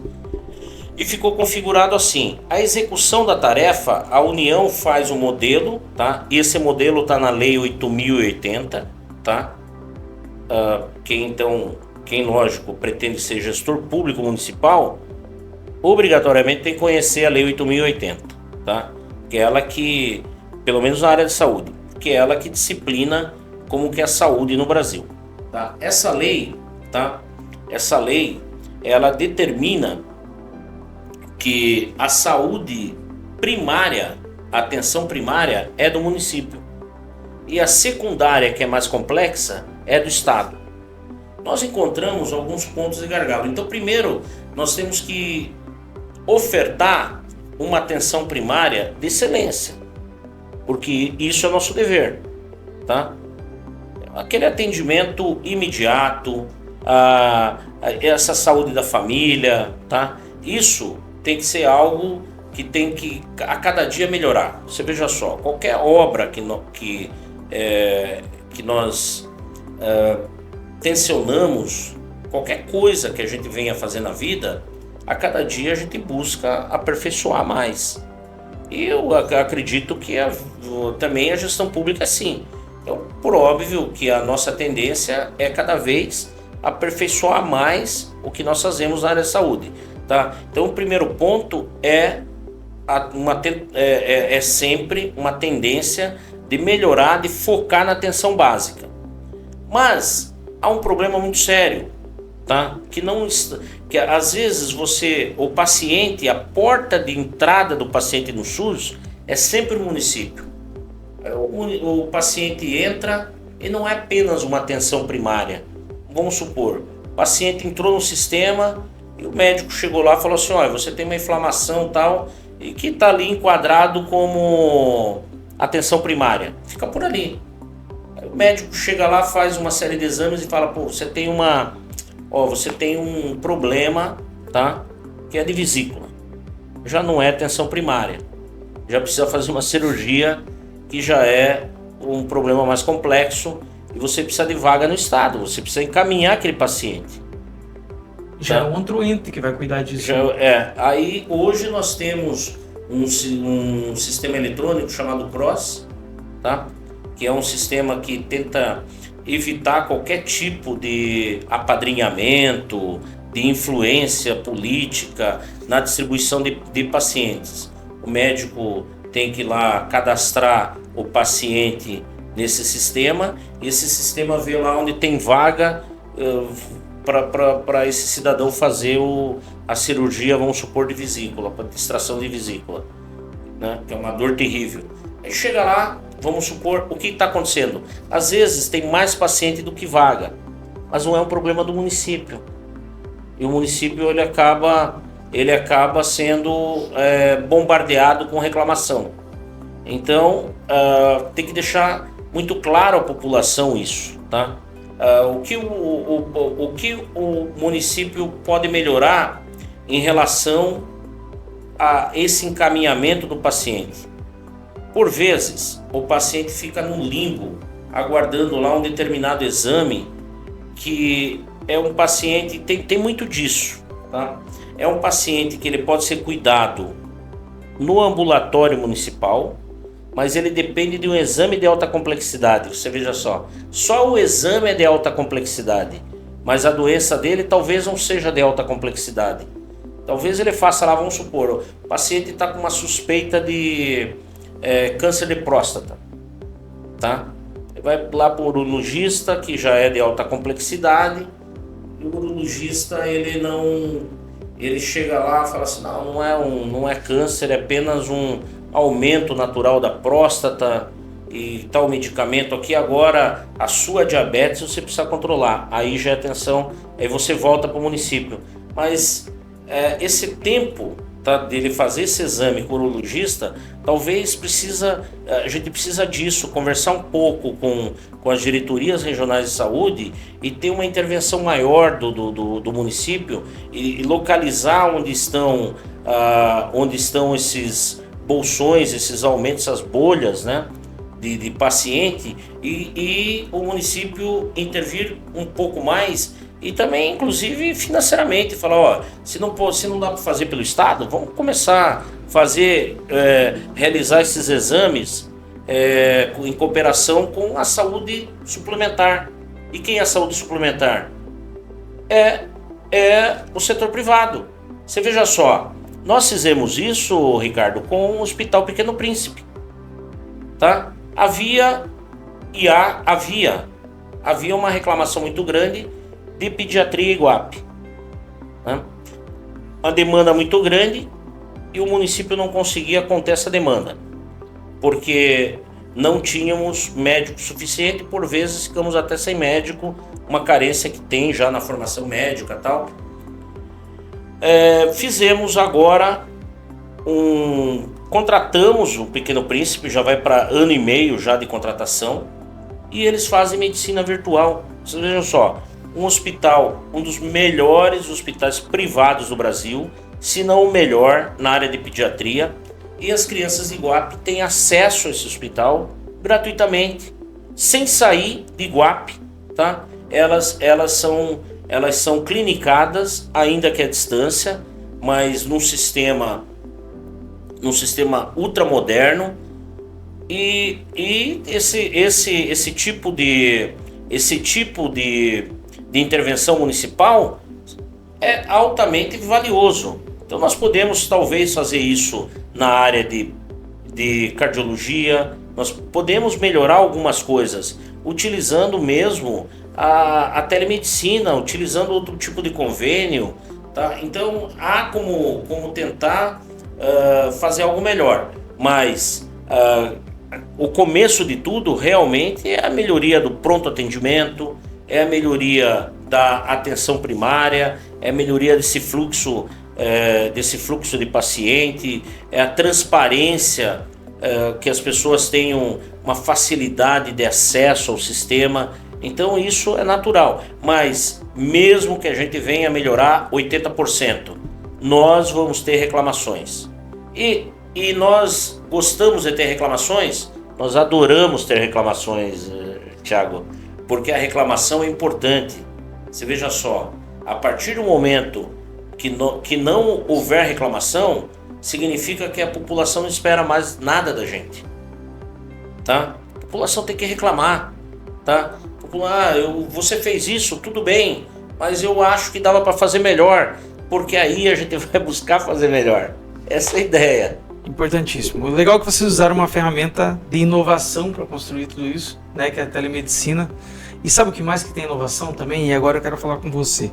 E ficou configurado assim: a execução da tarefa, a União faz um modelo, tá? E esse modelo está na Lei 8.080, tá? Quem lógico pretende ser gestor público municipal, obrigatoriamente tem que conhecer a Lei 8.080, tá? Que é ela que, pelo menos na área de saúde, que é ela que disciplina como que é a saúde no Brasil, tá? Essa lei, ela determina que a saúde primária, a atenção primária é do município e a secundária, que é mais complexa, é do Estado. Nós encontramos alguns pontos de gargalo. Então, primeiro, nós temos que ofertar uma atenção primária de excelência, porque isso é nosso dever, tá? Aquele atendimento imediato, essa saúde da família, tá? Isso tem que ser algo que tem que a cada dia melhorar. Você veja só, qualquer obra que nós tensionamos, qualquer coisa que a gente venha fazer na vida, a cada dia a gente busca aperfeiçoar mais. E eu acredito que também a gestão pública é assim. Então, por óbvio que a nossa tendência é cada vez aperfeiçoar mais o que nós fazemos na área de saúde, tá? Então, o primeiro ponto é sempre uma tendência de melhorar, de focar na atenção básica. Mas há um problema muito sério, tá? Que às vezes o paciente, a porta de entrada do paciente no SUS é sempre o município. O paciente entra e não é apenas uma atenção primária. Vamos supor, o paciente entrou no sistema e o médico chegou lá e falou assim: olha, você tem uma inflamação tal, e que está ali enquadrado como atenção primária. Fica por ali. Aí o médico chega lá, faz uma série de exames e fala: pô, você tem um problema, tá? Que é de vesícula. Já não é atenção primária. Já precisa fazer uma cirurgia, que já é um problema mais complexo, e você precisa de vaga no Estado, você precisa encaminhar aquele paciente. Já é um outro ente que vai cuidar disso. Aí hoje nós temos um sistema eletrônico chamado CROSS, tá? Que é um sistema que tenta evitar qualquer tipo de apadrinhamento, de influência política na distribuição de pacientes. O médico tem que ir lá cadastrar o paciente nesse sistema, e esse sistema vê lá onde tem vaga para esse cidadão fazer a cirurgia, vamos supor, de vesícula, para extração de vesícula, né? Que é uma dor terrível. Aí chega lá, vamos supor, o que está acontecendo? Às vezes tem mais paciente do que vaga, mas não é um problema do município. E o município ele acaba sendo bombardeado com reclamação. Então tem que deixar muito claro à população isso, tá? O que o município pode melhorar em relação a esse encaminhamento do paciente? Por vezes, o paciente fica no limbo, aguardando lá um determinado exame, que é um paciente, tem muito disso, tá? É um paciente que ele pode ser cuidado no ambulatório municipal, mas ele depende de um exame de alta complexidade. Você veja só o exame é de alta complexidade, mas a doença dele talvez não seja de alta complexidade. Talvez ele faça lá, vamos supor, o paciente está com uma suspeita de câncer de próstata, tá? Ele vai lá para o urologista, que já é de alta complexidade, e o urologista ele chega lá e fala assim, não é câncer, é apenas um aumento natural da próstata e tal medicamento aqui, agora a sua diabetes você precisa controlar. Aí já é atenção, aí você volta para o município. Mas esse tempo, tá, dele fazer esse exame com o urologista, talvez a gente precisa disso, conversar um pouco com as diretorias regionais de saúde e ter uma intervenção maior do município e localizar onde estão esses bolsões, esses aumentos, essas bolhas, né, de paciente, e o município intervir um pouco mais e também, inclusive, financeiramente, falar, se não dá para fazer pelo Estado, vamos começar a realizar esses exames em cooperação com a saúde suplementar. E quem é a saúde suplementar? É o setor privado. Você veja só, nós fizemos isso, Ricardo, com o Hospital Pequeno Príncipe, tá? Havia uma reclamação muito grande de pediatria em Iguape, né? Uma demanda muito grande, e o município não conseguia conter essa demanda, porque não tínhamos médico suficiente, por vezes ficamos até sem médico, uma carência que tem já na formação médica e tal. Fizemos agora contratamos o Pequeno Príncipe, já vai para ano e meio já de contratação, e eles fazem medicina virtual. Vocês vejam só, um hospital, um dos melhores hospitais privados do Brasil, se não o melhor na área de pediatria, e as crianças de Iguape têm acesso a esse hospital gratuitamente, sem sair de Iguape, tá? Elas são clinicadas, ainda que à distância, mas num sistema ultramoderno, e esse tipo de intervenção municipal é altamente valioso. Então nós podemos talvez fazer isso na área de cardiologia, nós podemos melhorar algumas coisas utilizando mesmo a telemedicina, utilizando outro tipo de convênio, tá? Então há como tentar fazer algo melhor, mas o começo de tudo realmente é a melhoria do pronto atendimento, é a melhoria da atenção primária, é a melhoria desse fluxo de paciente, é a transparência, que as pessoas tenham uma facilidade de acesso ao sistema. Então isso é natural, mas mesmo que a gente venha melhorar 80%, nós vamos ter reclamações. E nós gostamos de ter reclamações, nós adoramos ter reclamações, Thiago, porque a reclamação é importante. Você veja só, a partir do momento que não houver reclamação, significa que a população não espera mais nada da gente, tá? A população tem que reclamar, tá? Você fez isso, tudo bem, mas eu acho que dava para fazer melhor, porque aí a gente vai buscar fazer melhor. Essa é a ideia, Importantíssimo. Legal que vocês usaram uma ferramenta de inovação para construir tudo isso, né, que é a telemedicina. E sabe o que mais que tem inovação também? E agora eu quero falar com você.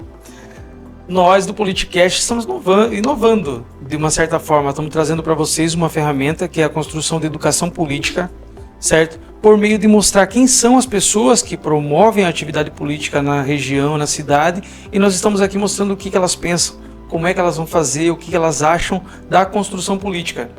Nós do Politicast estamos inovando de uma certa forma. Estamos trazendo para vocês uma ferramenta que é a construção de educação política, certo? Por meio de mostrar quem são as pessoas que promovem a atividade política na região, na cidade. E nós estamos aqui mostrando o que elas pensam, como é que elas vão fazer, o que elas acham da construção política.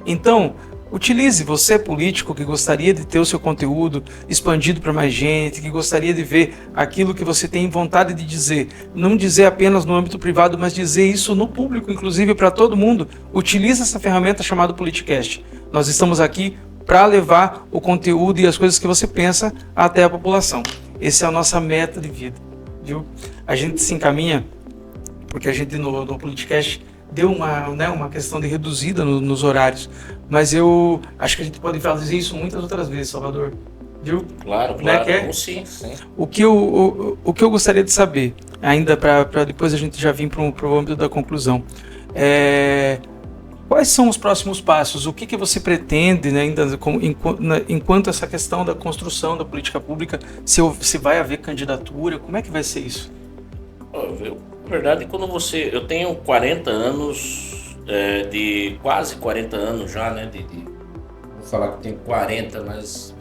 Então, utilize, você político que gostaria de ter o seu conteúdo expandido para mais gente, que gostaria de ver aquilo que você tem vontade de dizer, não dizer apenas no âmbito privado, mas dizer isso no público, inclusive para todo mundo. Utilize essa ferramenta chamada Politicast. Nós estamos aqui para levar o conteúdo e as coisas que você pensa até a população. Essa é a nossa meta de vida, viu? A gente se encaminha, porque a gente no Politicast deu uma questão de reduzida nos horários, mas eu acho que a gente pode fazer isso muitas outras vezes, Salvador, viu? Claro, sim. O que eu gostaria de saber, ainda para depois a gente já vir para o âmbito da conclusão, quais são os próximos passos? O que você pretende, né, ainda enquanto essa questão da construção da política pública, se vai haver candidatura, como é que vai ser isso? Na verdade, eu tenho 40 anos, quase 40 anos já, né? Vou falar que tenho 40, mas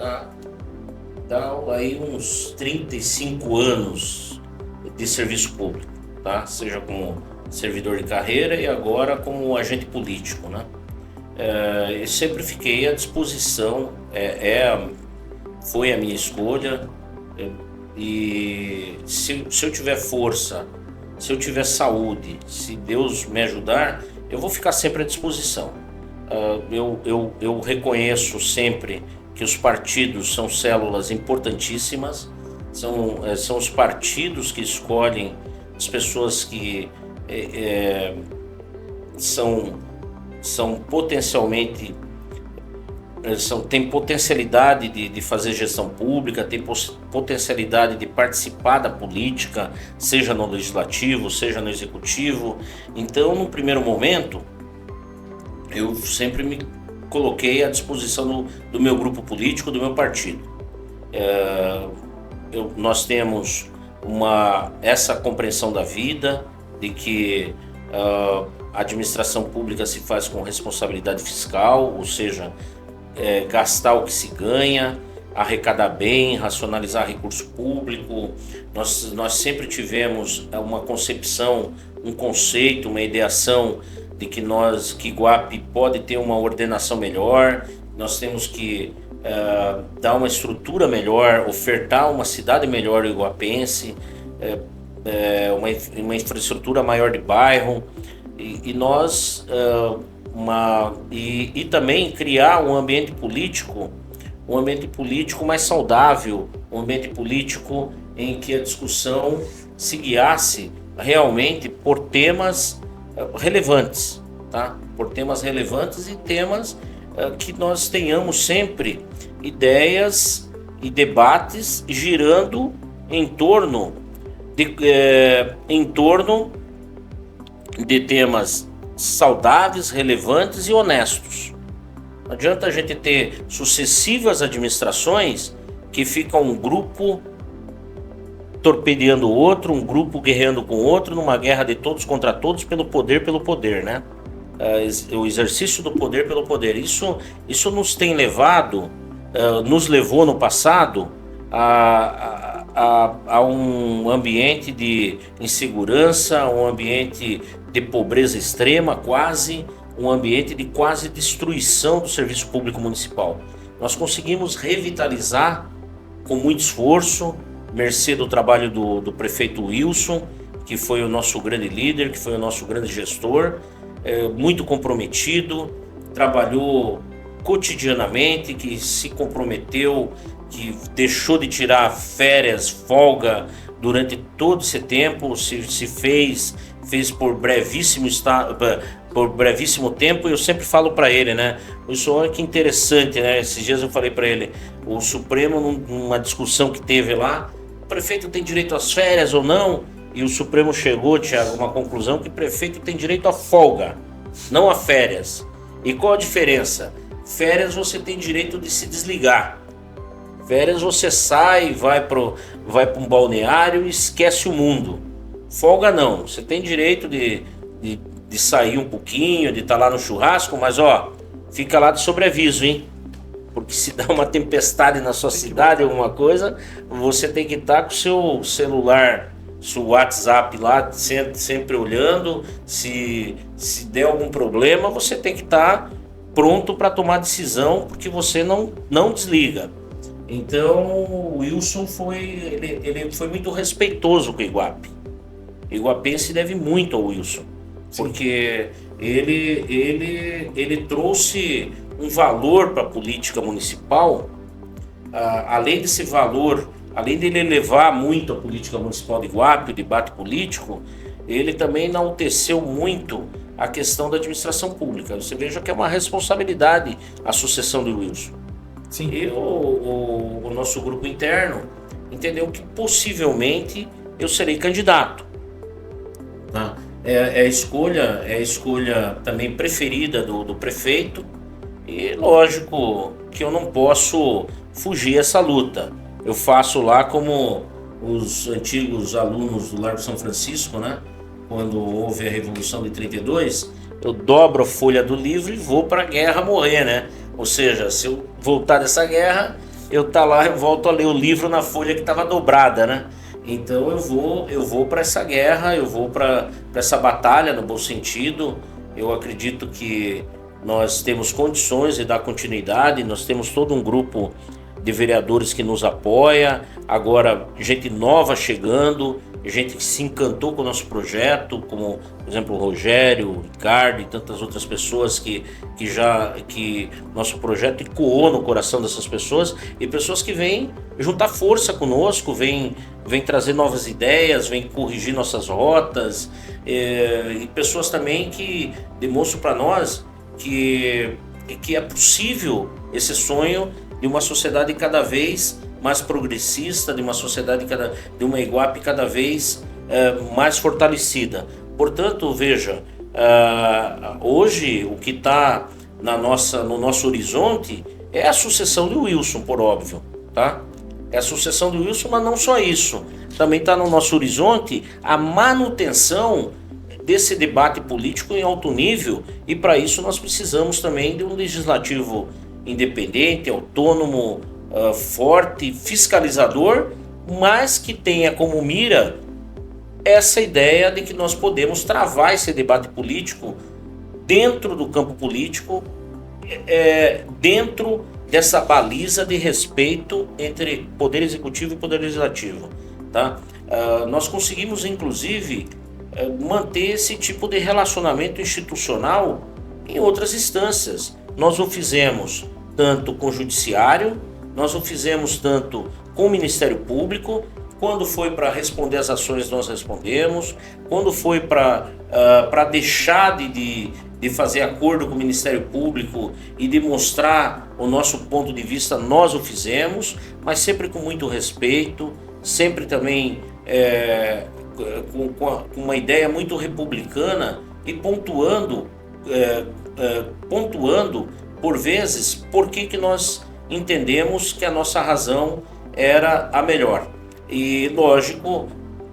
dá aí uns 35 anos de serviço público, tá? Seja como servidor de carreira e agora como agente político, né? Eu sempre fiquei à disposição, foi a minha escolha, e se eu tiver força, se eu tiver saúde, se Deus me ajudar, eu vou ficar sempre à disposição. Eu reconheço sempre que os partidos são células importantíssimas, são os partidos que escolhem as pessoas que são potencialmente tem potencialidade de fazer gestão pública, tem potencialidade de participar da política, seja no legislativo, seja no executivo. Então, no primeiro momento, eu sempre me coloquei à disposição do meu grupo político, do meu partido. Nós temos essa compreensão da vida, de que a administração pública se faz com responsabilidade fiscal, ou seja, gastar o que se ganha, arrecadar bem, racionalizar recurso público. Nós sempre tivemos uma concepção, um conceito, uma ideação de que Iguape pode ter uma ordenação melhor, nós temos que dar uma estrutura melhor, ofertar uma cidade melhor iguapense, uma infraestrutura maior de bairro, e também criar um ambiente político mais saudável, um ambiente político em que a discussão se guiasse realmente por temas relevantes, tá? Por temas relevantes e temas que nós tenhamos sempre ideias e debates girando em torno de temas saudáveis, relevantes e honestos. Não adianta a gente ter sucessivas administrações que ficam um grupo torpedeando o outro, um grupo guerreando com o outro, numa guerra de todos contra todos pelo poder, né? O exercício do poder pelo poder. Isso nos levou no passado a um ambiente de insegurança, um ambiente de pobreza extrema, quase um ambiente de quase destruição do serviço público municipal. Nós conseguimos revitalizar com muito esforço, mercê do trabalho do prefeito Wilson, que foi o nosso grande líder, que foi o nosso grande gestor, muito comprometido, trabalhou cotidianamente, que se comprometeu, que deixou de tirar férias, folga durante todo esse tempo, se fez por brevíssimo tempo. Eu sempre falo para ele, né? Isso olha que interessante, né? Esses dias eu falei para ele, o Supremo, numa discussão que teve lá, o prefeito tem direito às férias ou não? E o Supremo chegou, Thiago, a uma conclusão que o prefeito tem direito à folga, não a férias. E qual a diferença? Férias você tem direito de se desligar. Férias você sai, vai para um balneário e esquece o mundo. Folga não, você tem direito de sair um pouquinho, de estar lá no churrasco, mas ó, fica lá de sobreaviso, hein? Porque se dá uma tempestade na sua cidade, alguma coisa, você tem que estar com o seu celular, seu WhatsApp lá, sempre olhando. Se der algum problema, você tem que estar pronto para tomar decisão, porque você não desliga. Então o Wilson ele foi muito respeitoso com o Iguape. O iguapense deve muito ao Wilson, porque ele trouxe um valor para a política municipal, além desse valor, além dele elevar muito a política municipal de Iguape, o debate político, ele também enalteceu muito a questão da administração pública. Você veja que é uma responsabilidade a sucessão do Wilson. Sim. E o nosso grupo interno entendeu que possivelmente eu serei candidato. Tá? É a escolha também preferida do prefeito, e lógico que eu não posso fugir essa luta. Eu faço lá como os antigos alunos do Largo São Francisco, né? Quando houve a Revolução de 32, eu dobro a folha do livro e vou para a guerra morrer, né? Ou seja, se eu voltar dessa guerra, eu volto a ler o livro na folha que estava dobrada, né? Então eu vou para essa guerra, eu vou para essa batalha no bom sentido. Eu acredito que nós temos condições de dar continuidade, nós temos todo um grupo de vereadores que nos apoia, agora gente nova chegando, gente que se encantou com o nosso projeto, como por exemplo o Rogério, o Ricardo e tantas outras pessoas que nosso projeto ecoou no coração dessas pessoas, e pessoas que vêm juntar força conosco, vêm trazer novas ideias, vêm corrigir nossas rotas, e pessoas também que demonstram para nós que é possível esse sonho de uma sociedade cada vez mais progressista, de uma sociedade, de uma Iguape cada vez mais fortalecida. Portanto, veja, hoje o que está no nosso horizonte é a sucessão do Wilson, por óbvio, tá? É a sucessão do Wilson, mas não só isso. Também está no nosso horizonte a manutenção desse debate político em alto nível, e para isso nós precisamos também de um legislativo independente, autônomo, forte, fiscalizador, mas que tenha como mira essa ideia de que nós podemos travar esse debate político dentro do campo político, dentro dessa baliza de respeito entre poder executivo e poder legislativo, tá? Nós conseguimos inclusive manter esse tipo de relacionamento institucional em outras instâncias. Nós o fizemos tanto com o Judiciário, nós o fizemos tanto com o Ministério Público. Quando foi para responder às ações, nós respondemos. Quando foi para deixar de fazer acordo com o Ministério Público e de mostrar o nosso ponto de vista, nós o fizemos, mas sempre com muito respeito, sempre também com uma ideia muito republicana, e pontuando por vezes por que nós entendemos que a nossa razão era a melhor. E lógico,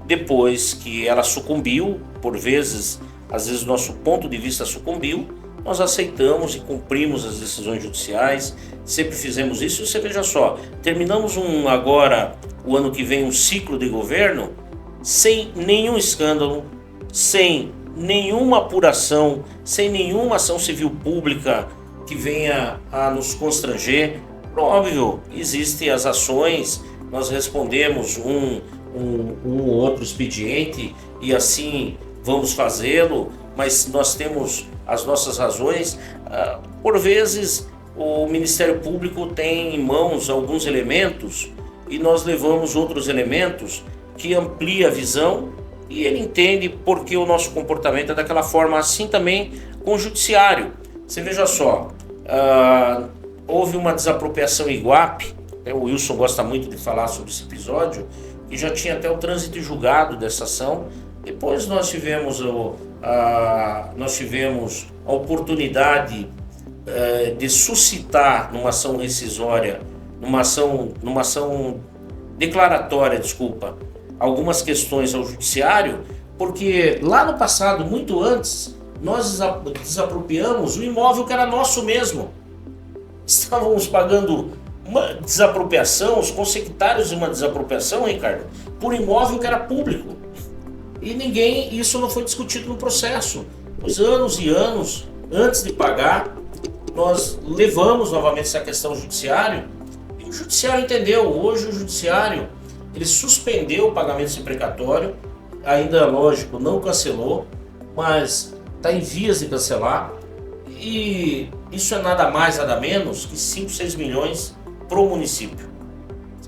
depois que ela sucumbiu, por vezes, às vezes o nosso ponto de vista sucumbiu, nós aceitamos e cumprimos as decisões judiciais, sempre fizemos isso. Você veja só, terminamos agora, o ano que vem, um ciclo de governo sem nenhum escândalo, sem nenhuma apuração, sem nenhuma ação civil pública que venha a nos constranger. Óbvio, existem as ações, nós respondemos um ou outro expediente e assim vamos fazê-lo, mas nós temos as nossas razões. Por vezes o Ministério Público tem em mãos alguns elementos e nós levamos outros elementos que ampliam a visão, e ele entende por que o nosso comportamento é daquela forma. Assim também com o Judiciário. Você veja só, houve uma desapropriação em Iguape, o Wilson gosta muito de falar sobre esse episódio, e já tinha até o trânsito julgado dessa ação. Depois nós tivemos a oportunidade de suscitar numa ação rescisória, numa ação declaratória, desculpa, algumas questões ao judiciário, porque lá no passado, muito antes, nós desapropriamos o imóvel que era nosso mesmo. Estávamos pagando uma desapropriação, os consectários de uma desapropriação, Ricardo, por imóvel que era público. E isso não foi discutido no processo. Pois anos e anos, antes de pagar, nós levamos novamente essa questão ao judiciário, e o judiciário entendeu. Hoje o judiciário, ele suspendeu o pagamento desse precatório, ainda, lógico, não cancelou, mas está em vias de cancelar, e isso é nada mais, nada menos que 5, 6 milhões para o município.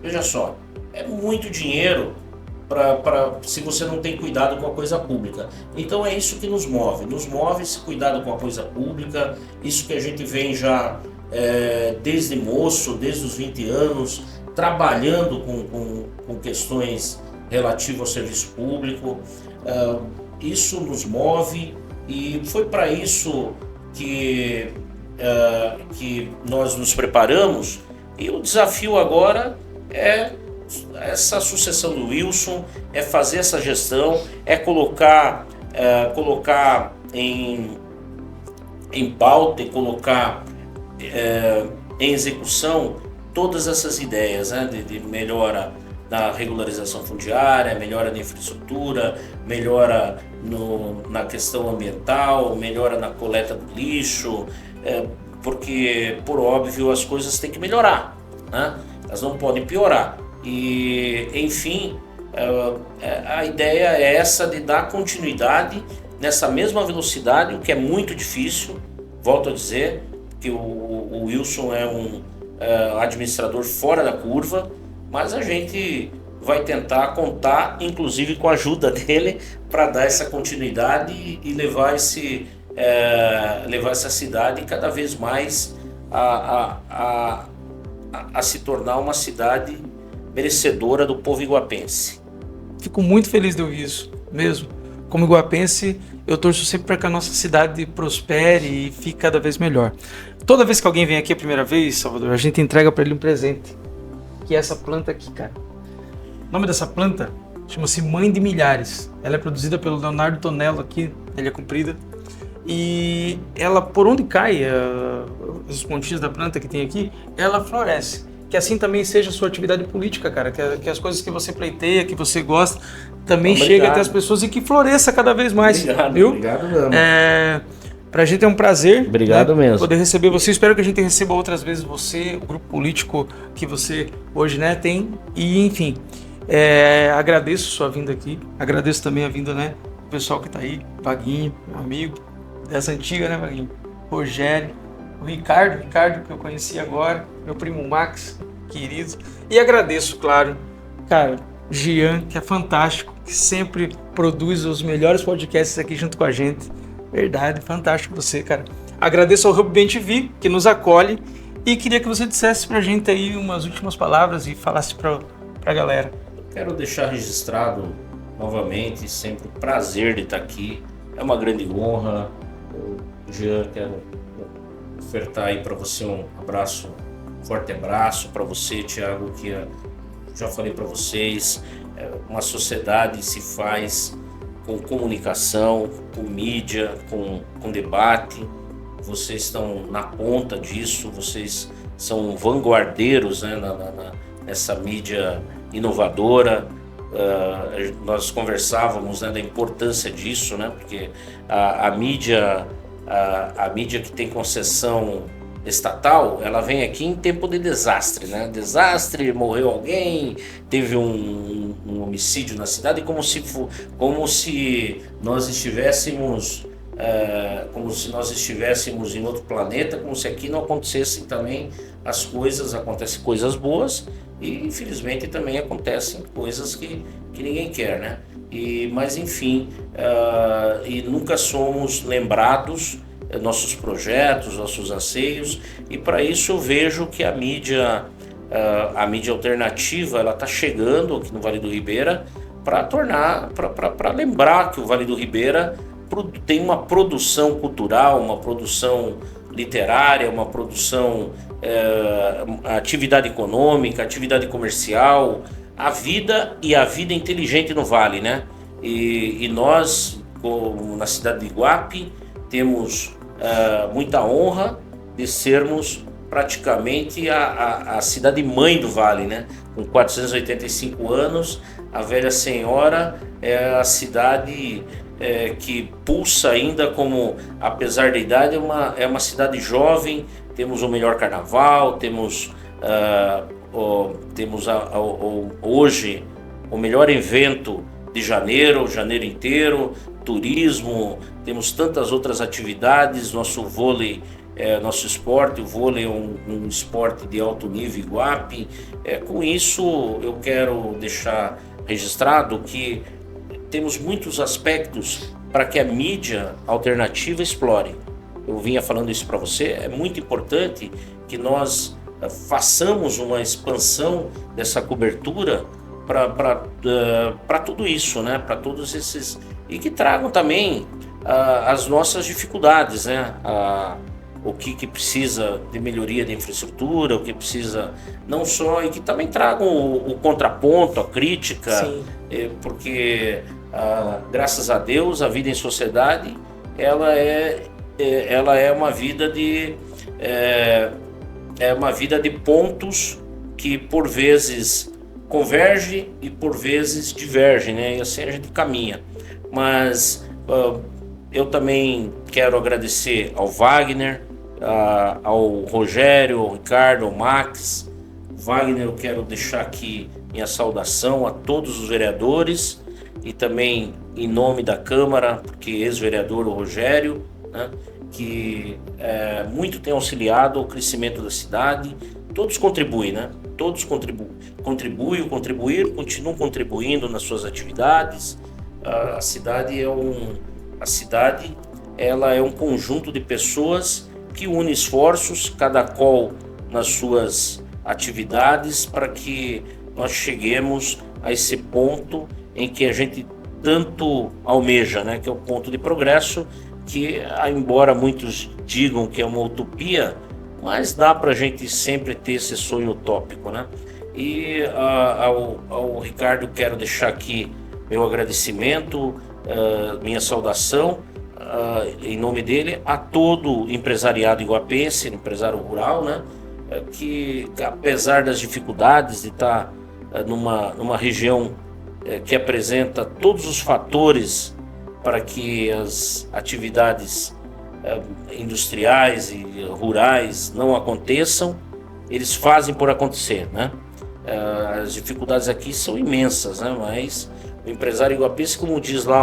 Veja só, é muito dinheiro se você não tem cuidado com a coisa pública. Então é isso que nos move esse cuidado com a coisa pública, isso que a gente vem já desde moço, desde os 20 anos, trabalhando com questões relativas ao serviço público. Isso nos move, e foi para isso que nós nos preparamos, e o desafio agora é essa sucessão do Wilson, é fazer essa gestão, é colocar em pauta e colocar em execução todas essas ideias, né, de melhora da regularização fundiária, melhora na infraestrutura, melhora na questão ambiental, melhora na coleta do lixo, porque, por óbvio, as coisas têm que melhorar, né? Elas não podem piorar. E, enfim, a ideia é essa, de dar continuidade nessa mesma velocidade, o que é muito difícil. Volto a dizer que o Wilson é um administrador fora da curva, mas a gente vai tentar contar, inclusive, com a ajuda dele para dar essa continuidade e levar essa cidade cada vez mais a se tornar uma cidade merecedora do povo iguapense. Fico muito feliz de ouvir isso, mesmo. Como iguapense, eu torço sempre para que a nossa cidade prospere e fique cada vez melhor. Toda vez que alguém vem aqui a primeira vez, Salvador, a gente entrega para ele um presente, que é essa planta aqui, cara. O nome dessa planta chama-se Mãe de Milhares. Ela é produzida pelo Leonardo Tonello aqui, ele é comprida. E ela, por onde cai os pontinhos da planta que tem aqui, ela floresce. Que assim também seja a sua atividade política, cara. Que as coisas que você pleiteia, que você gosta, também cheguem até as pessoas e que floresça cada vez mais. Obrigado, viu? Obrigado mesmo. Pra gente é um prazer, obrigado, né, mesmo, poder receber você. Espero que a gente receba outras vezes você, o grupo político que você hoje, né, tem. E, enfim, agradeço sua vinda aqui. Agradeço também a vinda, né, do pessoal que tá aí. Vaguinho, meu amigo, dessa antiga, né, Vaguinho? Rogério, o Ricardo que eu conheci agora, meu primo Max, querido. E agradeço, claro, cara, Gian, que é fantástico, que sempre produz os melhores podcasts aqui junto com a gente. Verdade, fantástico você, cara. Agradeço ao Hub Bem TV, que nos acolhe, e queria que você dissesse pra gente aí umas últimas palavras e falasse pra galera. Quero deixar registrado novamente, sempre um prazer de estar aqui. É uma grande honra. Jean, quero ofertar aí para você um abraço, um forte abraço para você, Thiago, que já falei para vocês, uma sociedade se faz com comunicação, com mídia, com debate. Vocês estão na ponta disso, vocês são vanguardeiros, né, nessa mídia inovadora. Nós conversávamos, né, da importância disso, né, porque a mídia que tem concessão estatal, ela vem aqui em tempo de desastre, né? Desastre, morreu alguém, teve um homicídio na cidade, como se nós estivéssemos em outro planeta, como se aqui não acontecessem também as coisas. Acontecem coisas boas e, infelizmente, também acontecem coisas que ninguém quer, né? Mas enfim, e nunca somos lembrados nossos projetos, nossos anseios, e para isso eu vejo que a mídia alternativa, ela está chegando aqui no Vale do Ribeira para lembrar que o Vale do Ribeira tem uma produção cultural, uma produção literária, uma produção, atividade econômica, atividade comercial, a vida inteligente no Vale, né? E nós, na cidade de Iguape, temos muita honra de sermos praticamente a cidade mãe do Vale, né? Com 485 anos, a Velha Senhora é a cidade que pulsa ainda como, apesar da idade, é uma cidade jovem. Temos o melhor carnaval, temos hoje o melhor evento de janeiro inteiro, turismo, temos tantas outras atividades, nosso vôlei, nosso esporte, o vôlei é um esporte de alto nível Iguape. Com isso eu quero deixar registrado que temos muitos aspectos para que a mídia alternativa explore. Eu vinha falando isso para você, é muito importante que nós façamos uma expansão dessa cobertura para tudo isso, né? Para todos esses, e que tragam também as nossas dificuldades, né? O que precisa de melhoria de infraestrutura, o que precisa não só, e que também tragam o contraponto, a crítica, porque graças a Deus a vida em sociedade ela é uma vida de pontos que por vezes converge e por vezes diverge, né? E assim a gente caminha. Mas eu também quero agradecer ao Wagner, ao Rogério, ao Ricardo, ao Max. Wagner, eu quero deixar aqui minha saudação a todos os vereadores e também em nome da Câmara, porque ex-vereador o Rogério, né, que muito tem auxiliado ao crescimento da cidade. Todos contribuem, né? Todos contribuem, continuam contribuindo nas suas atividades. A cidade ela é um conjunto de pessoas que une esforços, cada qual nas suas atividades, para que nós cheguemos a esse ponto em que a gente tanto almeja, né? Que é o ponto de progresso, que embora muitos digam que é uma utopia, mas dá para a gente sempre ter esse sonho utópico, né? E ao Ricardo quero deixar aqui meu agradecimento, minha saudação, em nome dele, a todo o empresariado iguapense, empresário rural, né? Que apesar das dificuldades de estar numa região que apresenta todos os fatores para que as atividades industriais e rurais não aconteçam, eles fazem por acontecer, né? As dificuldades aqui são imensas, né? Mas o empresário iguapense, como diz lá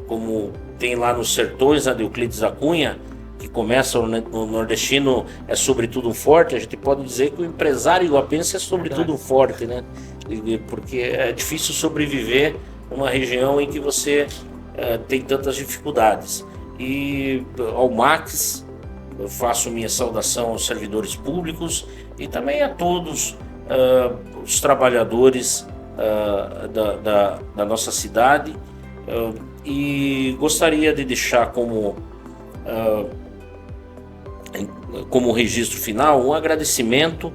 como tem lá nos sertões, né, de Euclides da Cunha, que começa no nordestino é sobretudo um forte, a gente pode dizer que o empresário iguapense é sobretudo um forte, né? Porque é difícil sobreviver numa região em que você tem tantas dificuldades. E ao Max, eu faço minha saudação aos servidores públicos e também a todos os trabalhadores da nossa cidade. E gostaria de deixar como registro final um agradecimento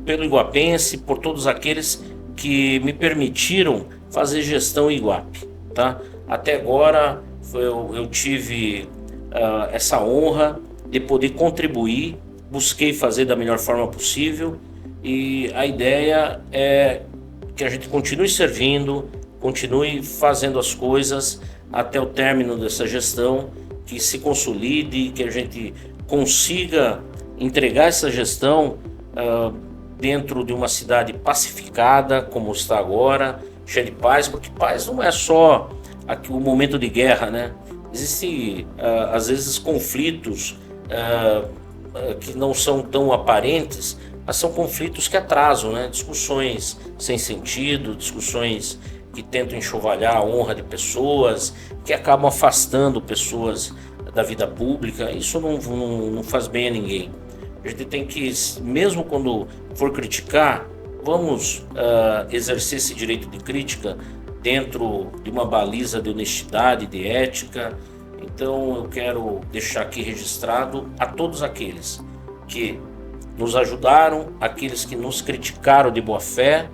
pelo Iguapense, por todos aqueles que me permitiram fazer gestão em Iguape, tá? Até agora eu tive essa honra de poder contribuir, busquei fazer da melhor forma possível, e a ideia é que a gente continue servindo, continue fazendo as coisas até o término dessa gestão, que se consolide, que a gente consiga entregar essa gestão dentro de uma cidade pacificada, como está agora, cheia de paz, porque paz não é só aqui o momento de guerra, né? Existem, às vezes, conflitos que não são tão aparentes, mas são conflitos que atrasam, né? Discussões sem sentido, discussões que tentam enxovalhar a honra de pessoas, que acabam afastando pessoas da vida pública. Isso não faz bem a ninguém. A gente tem que, mesmo quando for criticar, vamos exercer esse direito de crítica dentro de uma baliza de honestidade, de ética, Então eu quero deixar aqui registrado a todos aqueles que nos ajudaram, aqueles que nos criticaram de boa fé,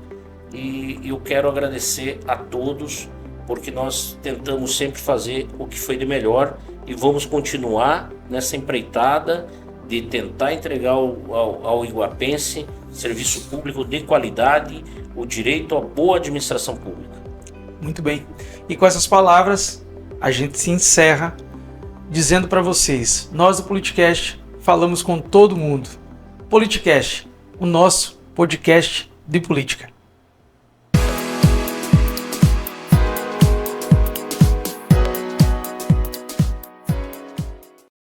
e eu quero agradecer a todos, porque nós tentamos sempre fazer o que foi de melhor e vamos continuar nessa empreitada de tentar entregar ao iguapense serviço público de qualidade, o direito à boa administração pública. Muito bem. E com essas palavras, a gente se encerra dizendo para vocês, nós do Politicast falamos com todo mundo. Politicast, o nosso podcast de política.